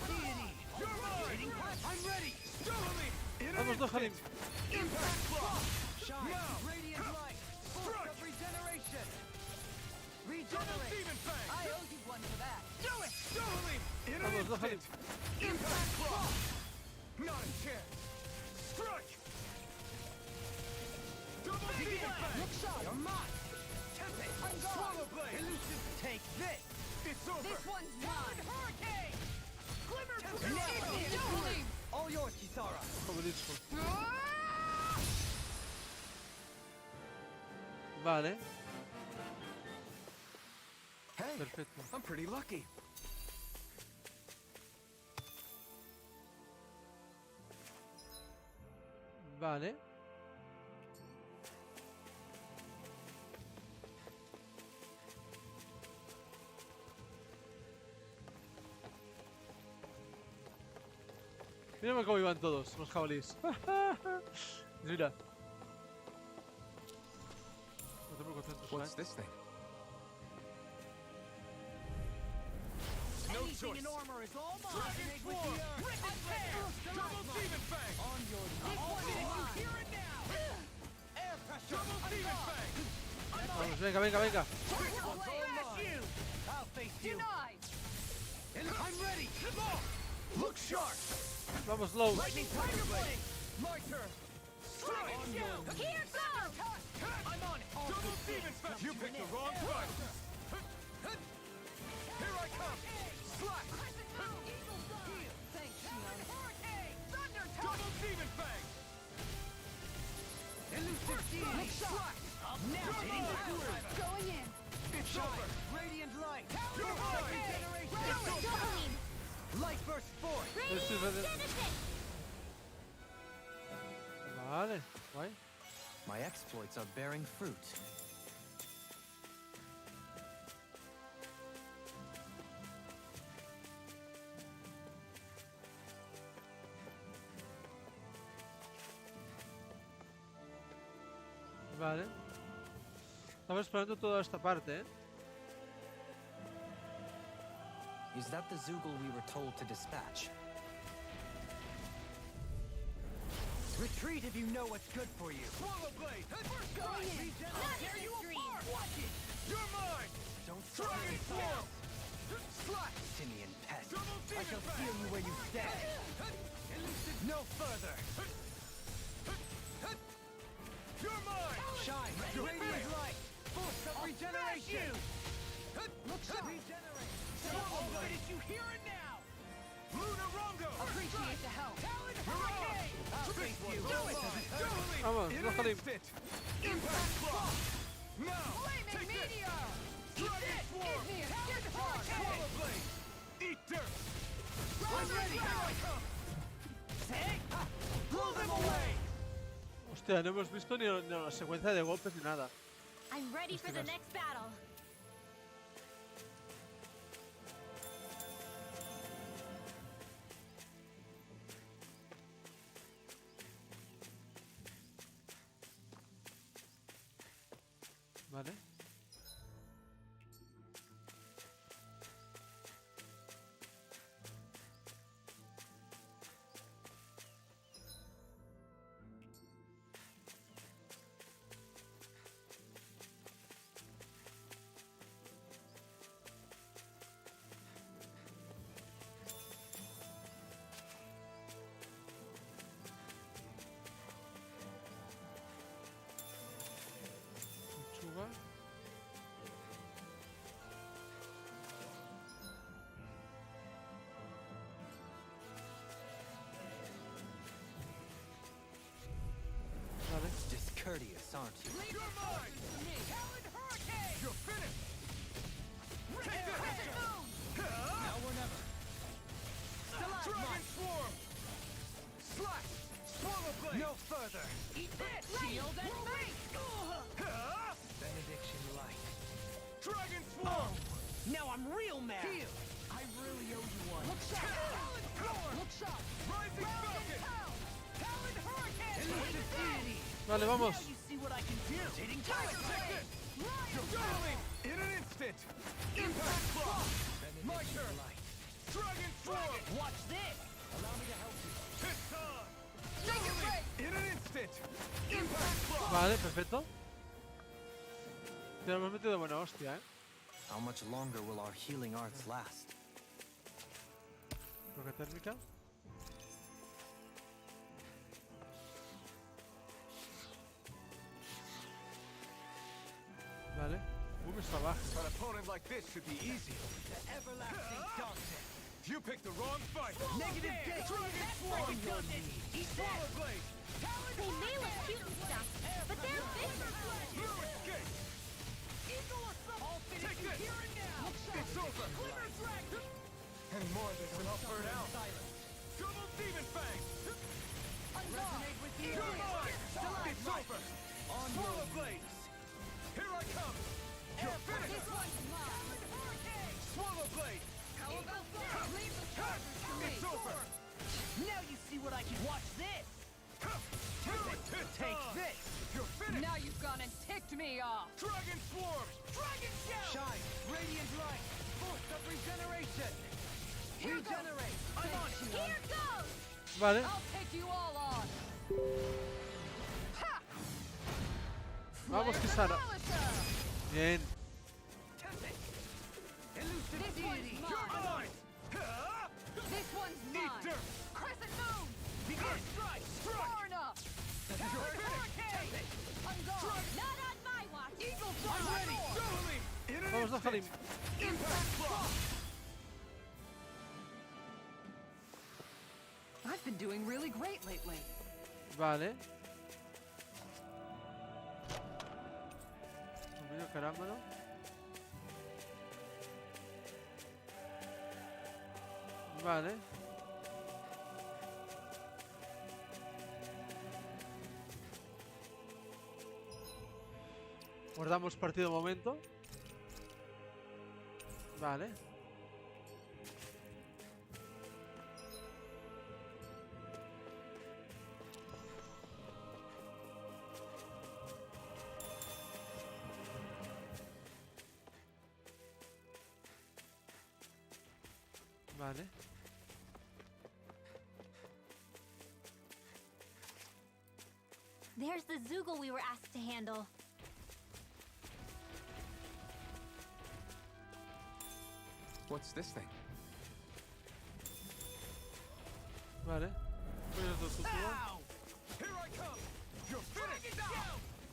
[SPEAKER 2] You're mine! I'm ready! Doubling!
[SPEAKER 1] Vamos, dos Halim.
[SPEAKER 2] Impact block!
[SPEAKER 5] Shine,
[SPEAKER 2] Now!
[SPEAKER 5] radiant light, force
[SPEAKER 2] Strike!
[SPEAKER 5] of regeneration.
[SPEAKER 2] Double
[SPEAKER 5] Regenerate.
[SPEAKER 2] demon fang!
[SPEAKER 6] I owe you one for that.
[SPEAKER 2] Do it! Doubling! In an
[SPEAKER 1] Vamos, dos Halim.
[SPEAKER 2] instant! Impact block! Not a chance! Strike! Double demon fang!
[SPEAKER 5] Look sharp. You're mine.
[SPEAKER 2] Tempest!
[SPEAKER 6] I'm gone.
[SPEAKER 2] Swallow blade!
[SPEAKER 5] Elusive. Take this.
[SPEAKER 2] It's over!
[SPEAKER 6] This one's mine.
[SPEAKER 2] Hurricane! Glimmer
[SPEAKER 6] Igneous flame.
[SPEAKER 5] All yours, Kisara.
[SPEAKER 1] Jabalíes. Vale,
[SPEAKER 7] Hey,
[SPEAKER 1] perfecto.
[SPEAKER 7] I'm pretty lucky.
[SPEAKER 1] Vale. Mira cómo iban todos los jabalíes. Mira. No te muy contentos,
[SPEAKER 7] What's this thing?
[SPEAKER 2] No
[SPEAKER 5] Anything
[SPEAKER 2] choice!
[SPEAKER 5] in armor is all mine.
[SPEAKER 2] Dragon
[SPEAKER 5] Resonate with
[SPEAKER 2] form!
[SPEAKER 5] the earth.
[SPEAKER 2] Rip and tear! Double demon fang!
[SPEAKER 5] On your knees.
[SPEAKER 2] This
[SPEAKER 5] All
[SPEAKER 2] one is
[SPEAKER 5] mine.
[SPEAKER 2] here and now!
[SPEAKER 5] Air pressure.
[SPEAKER 2] Double demon fang!
[SPEAKER 1] Vamos, venga, venga, venga.
[SPEAKER 2] This one's all mine!
[SPEAKER 5] I'll face you.
[SPEAKER 6] Denied.
[SPEAKER 5] I'm ready.
[SPEAKER 2] Look sharp!
[SPEAKER 1] Vamos, low.
[SPEAKER 5] Lightning tiger blade. My turn.
[SPEAKER 2] Strike!
[SPEAKER 6] Here goes.
[SPEAKER 2] I'm on it! Double demon fang! You picked the wrong fight! Here I come! Slack!
[SPEAKER 6] Thanks, Shion.
[SPEAKER 2] Double demon fang!
[SPEAKER 5] Elusive steam. Look sharp. Now hitting the sewers.
[SPEAKER 6] Going in.
[SPEAKER 2] It's over!
[SPEAKER 5] Radiant light.
[SPEAKER 2] You're mine!
[SPEAKER 5] Regeneration. Light burst forth.
[SPEAKER 1] Este es el- Vale, guay.
[SPEAKER 4] My exploits are bearing fruit.
[SPEAKER 1] Vale. Estamos explorando toda esta parte, ¿eh?
[SPEAKER 4] Is that the Zoogle we were told to dispatch?
[SPEAKER 2] Retreat if you know what's good for you. Swallow blade! First strike! I'll tear you apart! Watch it! You're mine! Don't Dragon Swarm! Slash!
[SPEAKER 4] Simian pet.
[SPEAKER 2] I shall feel you where you stand. No further! You're mine! Shine! Radiant light! Boost of regeneration! Look sharp! Regenerate! Swallow blade! Did you hear it now? Luna Rongo! Appreciate the help! Talon Hurricane! I'll face you! Do it!
[SPEAKER 1] Vamos, bájale.
[SPEAKER 2] Impact Claw! Now! Flaming Meteor! Dragon Swarm! Talon Hurricane! Swallow blade! Eat dirt! I'm ready! Here I come! Take! Blow them away!
[SPEAKER 1] Hostia, no hemos visto ni la secuencia de golpes ni nada.
[SPEAKER 3] I'm ready for the next battle.
[SPEAKER 1] Vale. Lechuga. Vale.
[SPEAKER 4] Discourteous, aren't you?
[SPEAKER 2] You're mine! Talon Hurricane! You're finished! Take this! Now or never! Dragon Swarm! Slash! Swallow blade! No further! Eat this! Shield and face! Benediction light! Dragon Swarm! Now I'm real mad! Heal! I really owe you one! Look sharp! Look sharp! Rising Falcon! Talon Hurricane! Elusive deity!
[SPEAKER 1] Vale, vamos.
[SPEAKER 2] Now you see what I can do! Take this! You're going in an instant! Impact Claw! My turn! Dragon Swarm! Watch this! Allow me to help you. It's on! Take a break! In an instant! Impact Claw!
[SPEAKER 1] Vale, perfecto. Te lo hemos metido buena hostia, ¿eh?
[SPEAKER 4] How much longer will our healing arts last?
[SPEAKER 1] Roca térmica. Vale. Está baja.
[SPEAKER 2] An opponent like this should be easy. The everlasting darkness. You picked the wrong fight. Negative gate. Dragon Swarm. Swallow blade.
[SPEAKER 3] They may look cute and stuff, but they're big.
[SPEAKER 2] Blue escape. Eagle assault. All Take this.
[SPEAKER 5] Here and now.
[SPEAKER 2] It's over.
[SPEAKER 5] Glimmer Dragon.
[SPEAKER 2] And more than enough for now. Double Demon Fang.
[SPEAKER 5] Resonate with you.
[SPEAKER 2] You're mine. It's over. Swallow blade. Here I come. You're finished.
[SPEAKER 5] This one's mine.
[SPEAKER 2] Swallow blade.
[SPEAKER 5] How about that? Leave the chargers to me.
[SPEAKER 2] It's over.
[SPEAKER 5] Now you see what I can. Watch this.
[SPEAKER 2] Take this. You're finished.
[SPEAKER 6] Now you've gone and ticked me off.
[SPEAKER 2] Dragon Swarm.
[SPEAKER 5] Dragon Shout.
[SPEAKER 2] Shine. Radiant light. Boost of regeneration. Regenerate.
[SPEAKER 5] I'm on you.
[SPEAKER 3] Here goes!
[SPEAKER 1] Vale.
[SPEAKER 6] I'll take you all on. Ha!
[SPEAKER 1] Vamos,
[SPEAKER 6] Flare
[SPEAKER 1] Kisara.
[SPEAKER 6] Demolisher!
[SPEAKER 1] Bien.
[SPEAKER 2] Tempest. Elusive
[SPEAKER 6] This
[SPEAKER 2] deity.
[SPEAKER 6] one's
[SPEAKER 2] You're
[SPEAKER 6] mine.
[SPEAKER 2] mine.
[SPEAKER 6] This one's
[SPEAKER 2] Eat
[SPEAKER 6] mine.
[SPEAKER 2] dirt.
[SPEAKER 6] Crescent Moon!
[SPEAKER 2] Begin. Strike.
[SPEAKER 6] Far enough!
[SPEAKER 2] You're finished.
[SPEAKER 6] Hurricane! I'm gone!
[SPEAKER 3] Not on my watch!
[SPEAKER 6] Eagle
[SPEAKER 2] I'm
[SPEAKER 6] Fly!
[SPEAKER 2] ready. Dueling. In an
[SPEAKER 1] Vamos,
[SPEAKER 2] instant.
[SPEAKER 1] Halim.
[SPEAKER 2] Impact Claw.
[SPEAKER 6] I've been doing really great lately.
[SPEAKER 1] Vale. Dominio carámbano. Vale. Guardamos partido momento. Vale. Vale.
[SPEAKER 3] There's the Zoogle we were asked to handle.
[SPEAKER 7] What's this thing?
[SPEAKER 1] Vale. Voy a otro Zoogle.
[SPEAKER 2] Here I come! You're finished!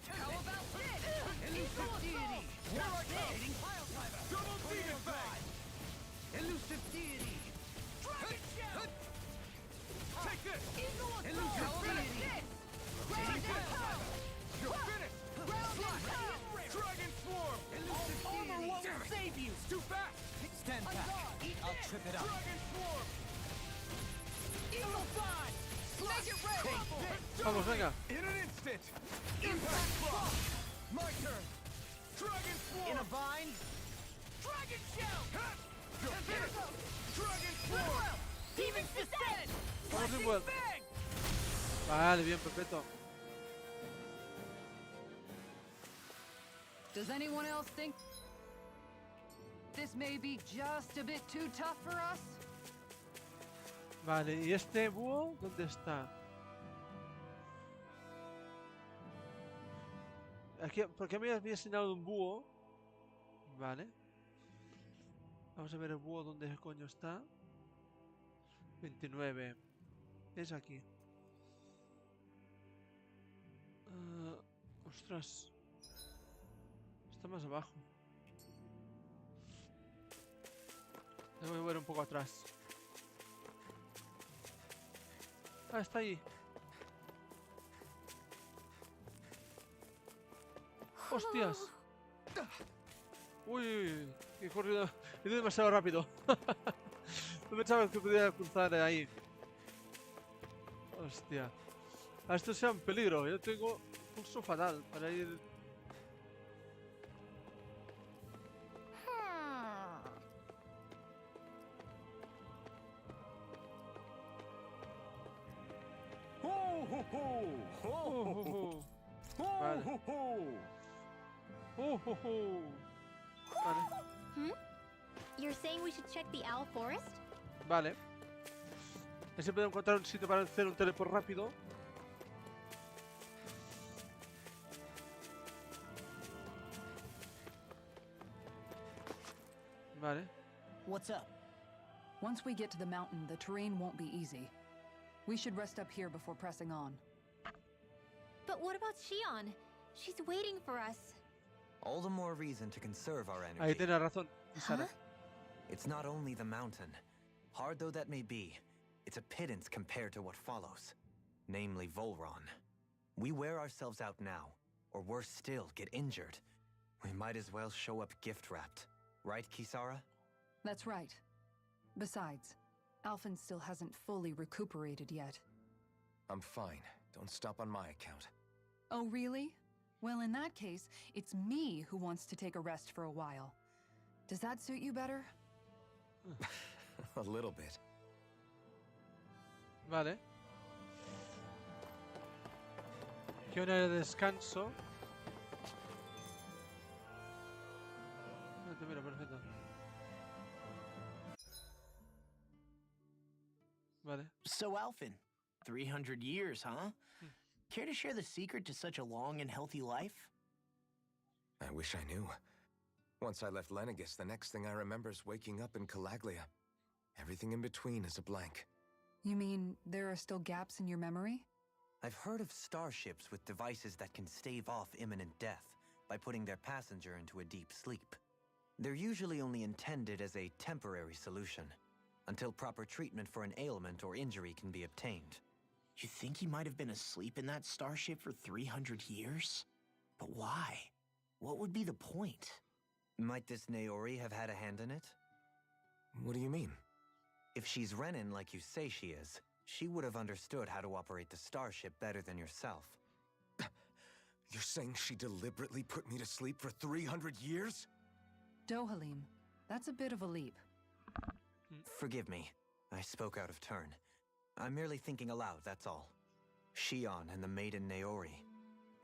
[SPEAKER 2] How about this? Elusive deity! Here I come! Double demon fang! Elusive deity! Dragon shell! Take this! Elusive deity! You're finished! Dragon swarm! Elusive deity! Won't save you! Too fast!
[SPEAKER 4] Stand back. I'll trip it up.
[SPEAKER 2] Dragon swarm! Eagle fly! Make it red!
[SPEAKER 1] Vamos, venga.
[SPEAKER 2] In an instant! Impact block! My turn! Dragon swarm!
[SPEAKER 5] In a bind?
[SPEAKER 2] Dragon shell! You're finished! Dragon swarm! Demon's descent!
[SPEAKER 1] Vamos igual.
[SPEAKER 2] Bang!
[SPEAKER 1] Vale, bien, perfecto.
[SPEAKER 6] Does anyone else think this may be just a bit too tough for us?
[SPEAKER 1] Vale, ¿y este búho dónde está? Aquí, porque me había señalado un búho. Vale. Vamos a ver el búho dónde coño está. 29. Es aquí. Ostras. Está más abajo. Me voy a ver un poco atrás. Ah, está ahí. ¡Hostias! Uy, he corrido. He ido demasiado rápido. No pensaba que pudiera cruzar ahí. Hostia. A esto sea un peligro. Yo tengo pulso fatal para ir. Vale. Vale.
[SPEAKER 3] You're saying we should check the owl forest?
[SPEAKER 1] Vale. Así puedo encontrar un sitio para hacer un teleport rápido. Vale.
[SPEAKER 5] What's up?
[SPEAKER 6] Once we get to the mountain, the terrain won't be easy. We should rest up here before pressing on.
[SPEAKER 3] But what about Shion? She's waiting for us.
[SPEAKER 4] All the more reason to conserve our
[SPEAKER 1] Ahí
[SPEAKER 4] energy.
[SPEAKER 1] tienes razón, Sara.
[SPEAKER 4] It's not only the mountain. Hard though that may be, it's a pittance compared to what follows. Namely Volron. We wear ourselves out now, or worse still, get injured. We might as well show up gift-wrapped. Right, Kisara?
[SPEAKER 6] That's right. Besides, Alphen still hasn't fully recuperated yet.
[SPEAKER 7] I'm fine. Don't stop on my account.
[SPEAKER 6] Oh, really? Well, in that case, it's me who wants to take a rest for a while. Does that suit you better?
[SPEAKER 7] A little bit.
[SPEAKER 1] Vale. Aquí una de descanso. Mira, perfecto. Vale.
[SPEAKER 5] So, Alphen, 300 years, huh? Care to share the secret to such a long and healthy life?
[SPEAKER 7] I wish I knew. Once I left Lenegis, the next thing I remember is waking up in Calaglia. Everything in between is a blank.
[SPEAKER 6] You mean there are still gaps in your memory?
[SPEAKER 4] I've heard of starships with devices that can stave off imminent death by putting their passenger into a deep sleep. They're usually only intended as a temporary solution, until proper treatment for an ailment or injury can be obtained.
[SPEAKER 5] You think he might have been asleep in that starship for 300 years? But why? What would be the point?
[SPEAKER 4] Might this Naori have had a hand in it?
[SPEAKER 7] What do you mean?
[SPEAKER 4] If she's Renin like you say she is, she would have understood how to operate the starship better than yourself.
[SPEAKER 7] You're saying she deliberately put me to sleep for 300 years?
[SPEAKER 6] Dohalim, that's a bit of a leap.
[SPEAKER 4] Forgive me. I spoke out of turn. I'm merely thinking aloud, that's all. Shion and the maiden Naori.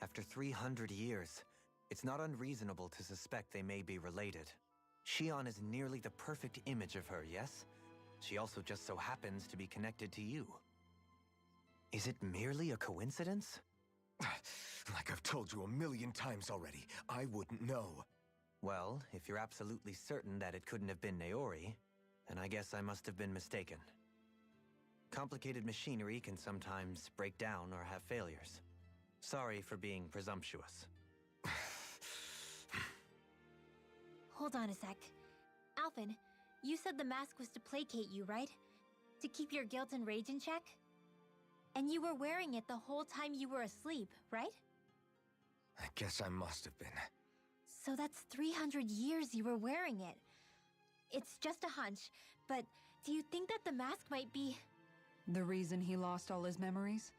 [SPEAKER 4] After 300 years, it's not unreasonable to suspect they may be related. Shion is nearly the perfect image of her, yes? She also just so happens to be connected to you. Is it merely a coincidence?
[SPEAKER 7] Like I've told you a million times already, I wouldn't know.
[SPEAKER 4] Well, if you're absolutely certain that it couldn't have been Naori, then I guess I must have been mistaken. Complicated machinery can sometimes break down or have failures. Sorry for being presumptuous.
[SPEAKER 3] Hold on a sec. Alphen, you said the mask was to placate you, right? To keep your guilt and rage in check? And you were wearing it the whole time you were asleep, right?
[SPEAKER 7] I guess I must have been.
[SPEAKER 3] So that's 300 years you were wearing it. It's just a hunch, but do you think that the mask might be...
[SPEAKER 6] The reason he lost all his memories?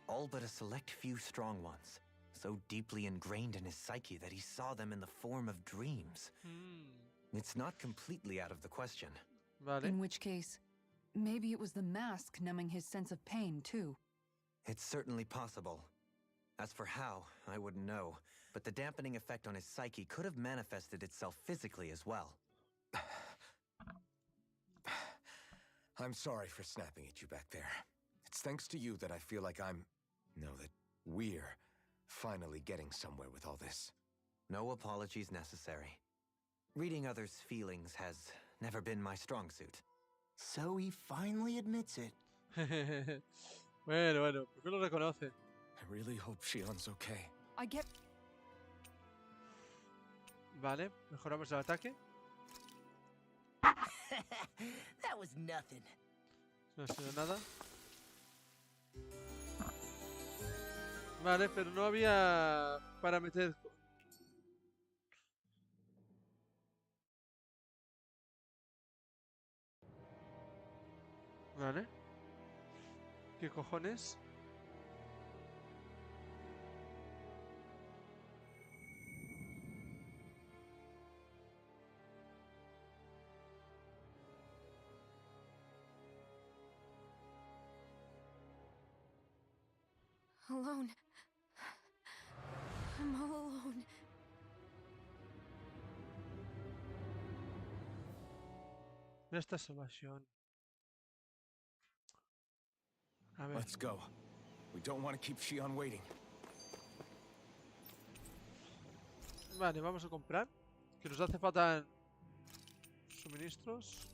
[SPEAKER 4] All but a select few strong ones, so deeply ingrained in his psyche that he saw them in the form of dreams. It's not completely out of the question.
[SPEAKER 1] Vale.
[SPEAKER 6] In which case, maybe it was the mask numbing his sense of pain, too.
[SPEAKER 4] It's certainly possible. As for how, I wouldn't know, but the dampening effect on his psyche could have manifested itself physically as well.
[SPEAKER 7] I'm sorry for snapping at you back there. It's thanks to you that I feel like that we're finally getting somewhere with all this.
[SPEAKER 4] No apologies necessary. Reading others' feelings has never been my strong suit.
[SPEAKER 5] So he finally admits it.
[SPEAKER 1] Bueno, ¿por qué lo reconoce?
[SPEAKER 7] I really hope Shion's okay.
[SPEAKER 6] I get...
[SPEAKER 1] Vale, mejoramos el ataque.
[SPEAKER 5] That was nothing.
[SPEAKER 1] No ha sido nada. Vale, pero no había para meter... Vale. ¿Qué cojones?
[SPEAKER 3] Alone. I'm all alone.
[SPEAKER 1] Esta salvación. A ver.
[SPEAKER 7] Let's go. We don't want to keep Shion waiting.
[SPEAKER 1] Vale, vamos a comprar. Que nos hace falta suministros.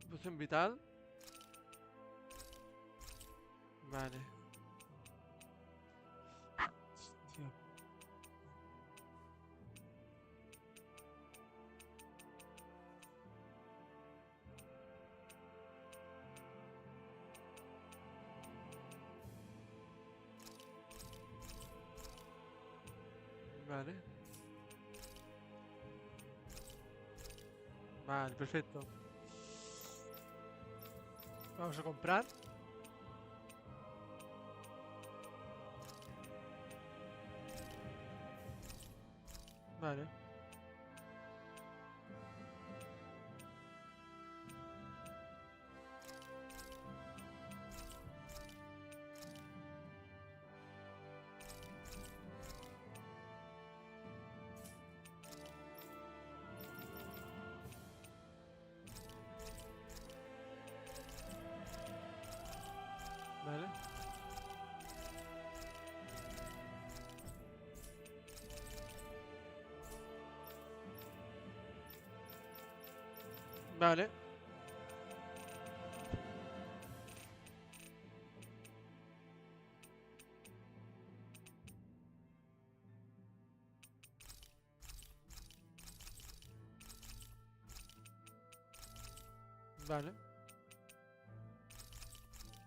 [SPEAKER 1] Poción vital. Vale. Hostia. Vale. Vale, perfecto. Vamos a comprar. Vale. Vale. Vale. Vale.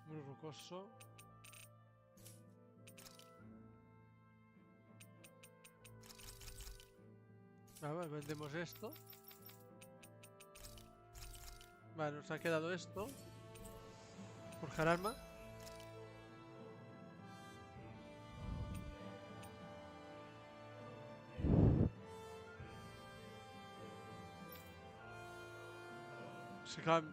[SPEAKER 1] Muy rocoso. A ver, vendemos esto. Vale, nos ha quedado esto. Forjar arma. Se cambia.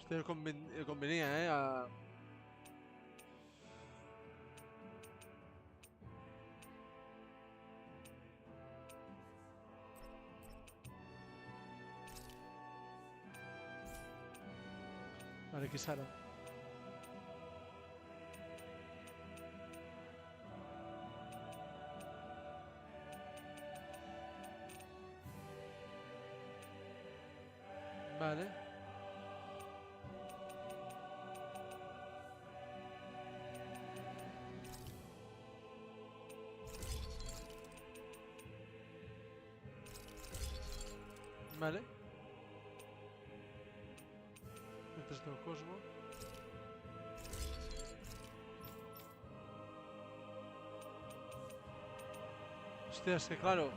[SPEAKER 1] Este convenía, Vale, que Sara. Vale. Vale. Mientras del Cosmo. Hostia, es que claro.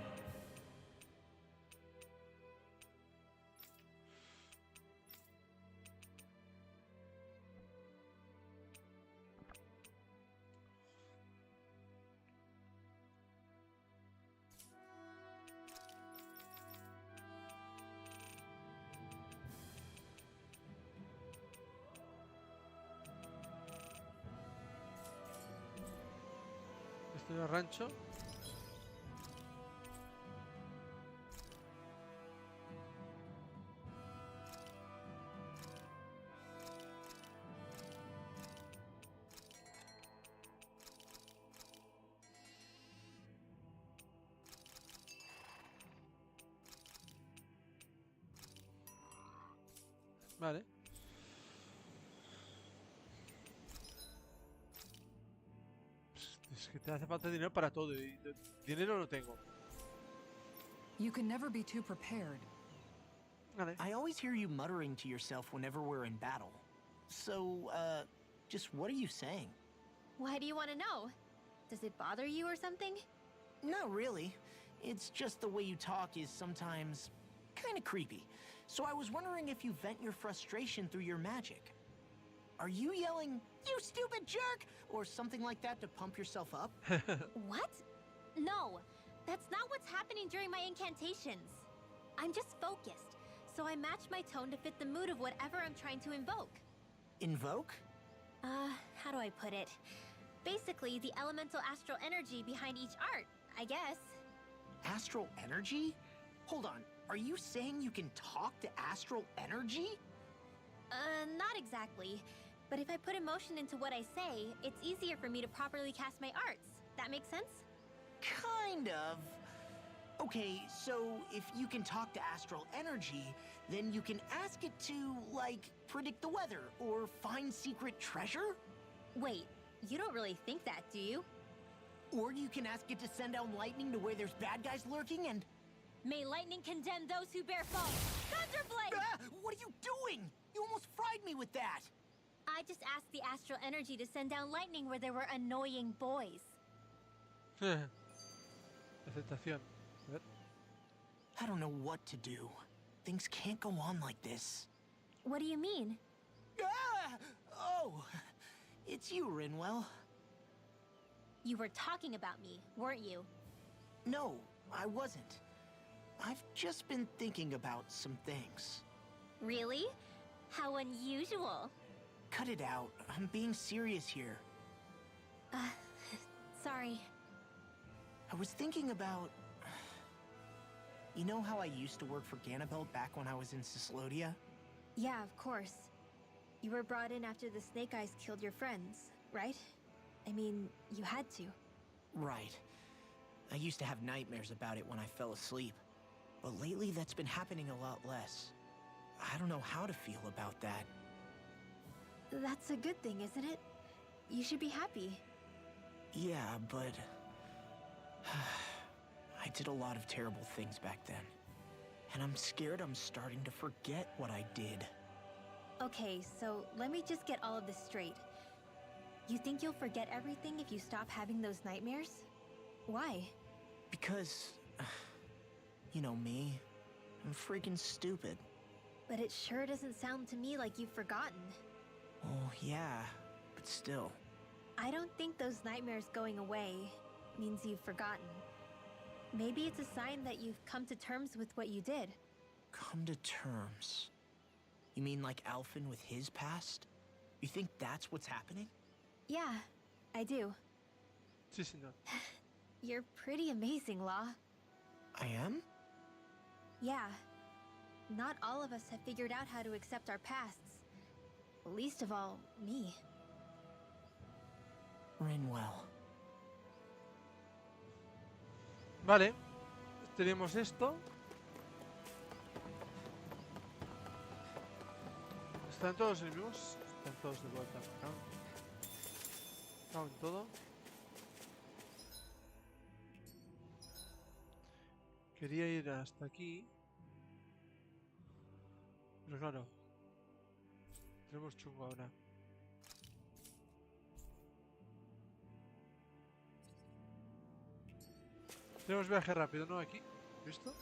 [SPEAKER 1] Estoy en el rancho. Vale. Es que te hace falta dinero para todo y dinero no tengo.
[SPEAKER 6] You can never be too prepared.
[SPEAKER 1] Vale.
[SPEAKER 5] I always hear you muttering to yourself whenever we're in battle. So, just what are you saying?
[SPEAKER 3] Why do you want to know? Does it bother you or something?
[SPEAKER 5] Not really. It's just the way you talk is sometimes kind of creepy. So I was wondering if you vent your frustration through your magic. Are you yelling, "You stupid jerk," or something like that to pump yourself up?
[SPEAKER 3] What? No, that's not what's happening during my incantations. I'm just focused, so I match my tone to fit the mood of whatever I'm trying to invoke.
[SPEAKER 5] Invoke?
[SPEAKER 3] How do I put it? Basically, the elemental astral energy behind each art, I guess.
[SPEAKER 5] Astral energy? Hold on, are you saying you can talk to astral energy?
[SPEAKER 3] Not exactly. But if I put emotion into what I say, it's easier for me to properly cast my arts. That makes sense?
[SPEAKER 5] Kind of. Okay, so if you can talk to astral energy, then you can ask it to, like, predict the weather or find secret treasure?
[SPEAKER 3] Wait, you don't really think that, do you?
[SPEAKER 5] Or you can ask it to send down lightning to where there's bad guys lurking and...
[SPEAKER 3] May lightning condemn those who bear false! Thunderblade!
[SPEAKER 5] Ah, what are you doing? You almost fried me with that!
[SPEAKER 3] I just asked the astral energy to send down lightning where there were annoying boys.
[SPEAKER 1] Aceptación. A ver.
[SPEAKER 5] I don't know what to do. Things can't go on like this.
[SPEAKER 3] What do you mean?
[SPEAKER 5] Ah! Oh, it's you, Rinwell.
[SPEAKER 3] You were talking about me, weren't you?
[SPEAKER 5] No, I wasn't. I've just been thinking about some things.
[SPEAKER 3] Really? How unusual.
[SPEAKER 5] Cut it out. I'm being serious here.
[SPEAKER 3] Sorry.
[SPEAKER 5] I was thinking about... You know how I used to work for Ganabelt back when I was in Ciclodia?
[SPEAKER 3] Yeah, of course. You were brought in after the Snake Eyes killed your friends, right? I mean, you had to.
[SPEAKER 5] Right. I used to have nightmares about it when I fell asleep. But lately that's been happening a lot less. I don't know how to feel about that.
[SPEAKER 3] That's a good thing, isn't it? You should be happy.
[SPEAKER 5] Yeah, but... I did a lot of terrible things back then. And I'm scared I'm starting to forget what I did.
[SPEAKER 3] Okay, so let me just get all of this straight. You think you'll forget everything if you stop having those nightmares? Why?
[SPEAKER 5] Because... You know me. I'm freaking stupid.
[SPEAKER 3] But it sure doesn't sound to me like you've forgotten.
[SPEAKER 5] Oh, yeah. But still.
[SPEAKER 3] I don't think those nightmares going away means you've forgotten. Maybe it's a sign that you've come to terms with what you did.
[SPEAKER 5] Come to terms. You mean like Alphen with his past? You think that's what's happening?
[SPEAKER 3] Yeah, I do.
[SPEAKER 1] Sí, señor.
[SPEAKER 3] You're pretty amazing, Law.
[SPEAKER 5] I am?
[SPEAKER 3] Yeah. Not all of us have figured out how to accept our pasts. Least of all, me.
[SPEAKER 5] Rinwell.
[SPEAKER 1] Vale. Tenemos esto. ¿Están todos enemigos? Están todos de vuelta. Cago en todo. Quería ir hasta aquí. Pero claro. Tenemos chungo ahora. Tenemos viaje rápido, ¿no? Aquí. ¿Visto?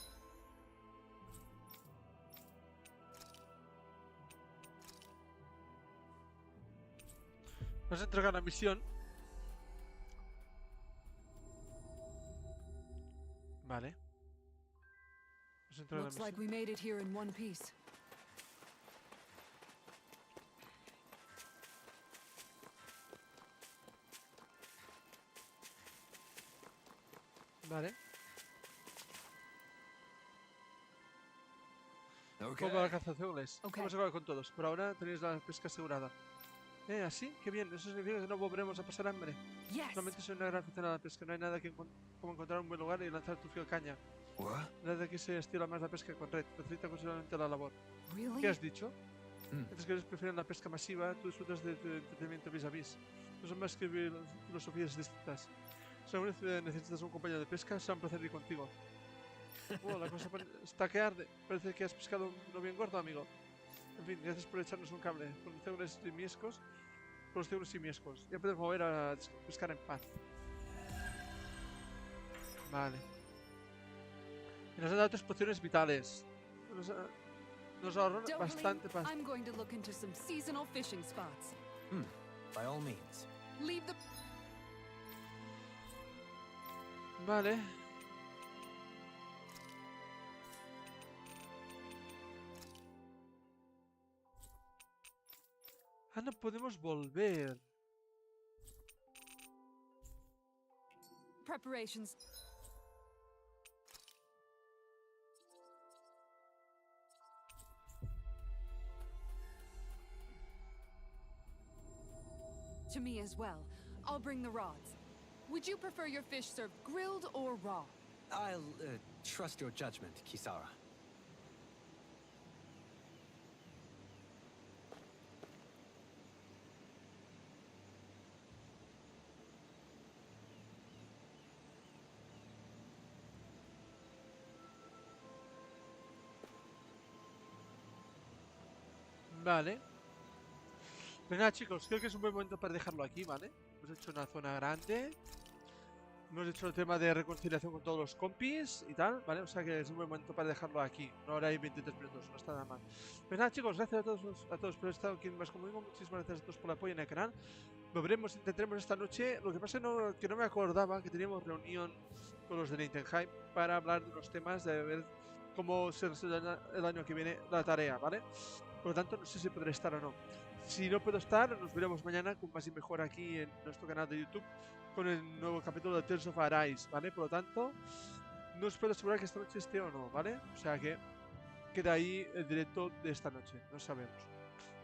[SPEAKER 1] Nos entrega la misión. Vale. Nos entrega la
[SPEAKER 6] Looks like
[SPEAKER 1] misión.
[SPEAKER 6] we made it here in one piece.
[SPEAKER 1] Vale.
[SPEAKER 4] Okay.
[SPEAKER 1] Como la caza de jungles.
[SPEAKER 6] Ok.
[SPEAKER 1] Vamos a acabar con todos. Por ahora tenéis la pesca asegurada. ¿Así? Qué bien. Eso significa que no volveremos a pasar hambre.
[SPEAKER 6] Yes.
[SPEAKER 1] Realmente soy una gran aficionada a la pesca. No hay nada como encontrar un buen lugar y lanzar tu fiel caña.
[SPEAKER 4] What?
[SPEAKER 1] Nada que se estila más la pesca con red. Facilita considerablemente la labor.
[SPEAKER 6] Really?
[SPEAKER 1] ¿Qué has dicho?
[SPEAKER 4] Mm.
[SPEAKER 1] Mientras que ellos prefieren la pesca masiva, tú disfrutas de tu entretenimiento vis a vis. No son más que filosofías distintas. Si alguna vez necesitas un compañero de pesca, será un placer ir contigo. La cosa está que arde. Parece que has pescado uno bien gordo, amigo. En fin, gracias por echarnos un cable. Con los ceuros y miescos. Con los ceuros y miescos. Ya podemos mover a pescar en paz. Vale. Y nos han dado 3 pociones vitales. Nos ahorran
[SPEAKER 6] Don't
[SPEAKER 1] bastante
[SPEAKER 6] leave.
[SPEAKER 1] pasta.
[SPEAKER 6] I'm going to look into some seasonal fishing spots.
[SPEAKER 4] By all means.
[SPEAKER 6] Leave the...
[SPEAKER 1] Vale. Ah, no podemos volver.
[SPEAKER 6] Preparations. To me as well. I'll bring the rods. Would you prefer your fish served grilled or raw?
[SPEAKER 4] I'll trust your judgment, Kisara.
[SPEAKER 1] Vale. Pues nada, chicos, creo que es un buen momento para dejarlo aquí, ¿vale? Hemos hecho una zona grande. Hemos hecho el tema de reconciliación con todos los compis y tal, ¿vale? O sea que es un buen momento para dejarlo aquí. Una hora y 23 minutos, no está nada mal. Pues nada, chicos, gracias a todos por estar aquí más conmigo. Muchísimas gracias a todos por el apoyo en el canal. Lo veremos, intentaremos esta noche. Lo que pasa es que no me acordaba que teníamos reunión con los de Nintendo para hablar de los temas, de ver cómo se resuelve el año que viene la tarea, ¿vale? Por lo tanto, no sé si podré estar o no. Si no puedo estar, nos veremos mañana con más y mejor aquí en nuestro canal de YouTube con el nuevo capítulo de Tales of Arise, ¿vale? Por lo tanto, no os puedo asegurar que esta noche esté o no, ¿vale? O sea que queda ahí el directo de esta noche, no sabemos,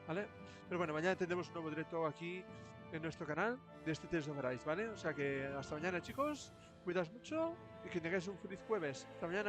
[SPEAKER 1] ¿vale? Pero bueno, mañana tendremos un nuevo directo aquí en nuestro canal de este Tales of Arise, ¿vale? O sea que hasta mañana, chicos, cuidaos mucho y que tengáis un feliz jueves. Hasta mañana.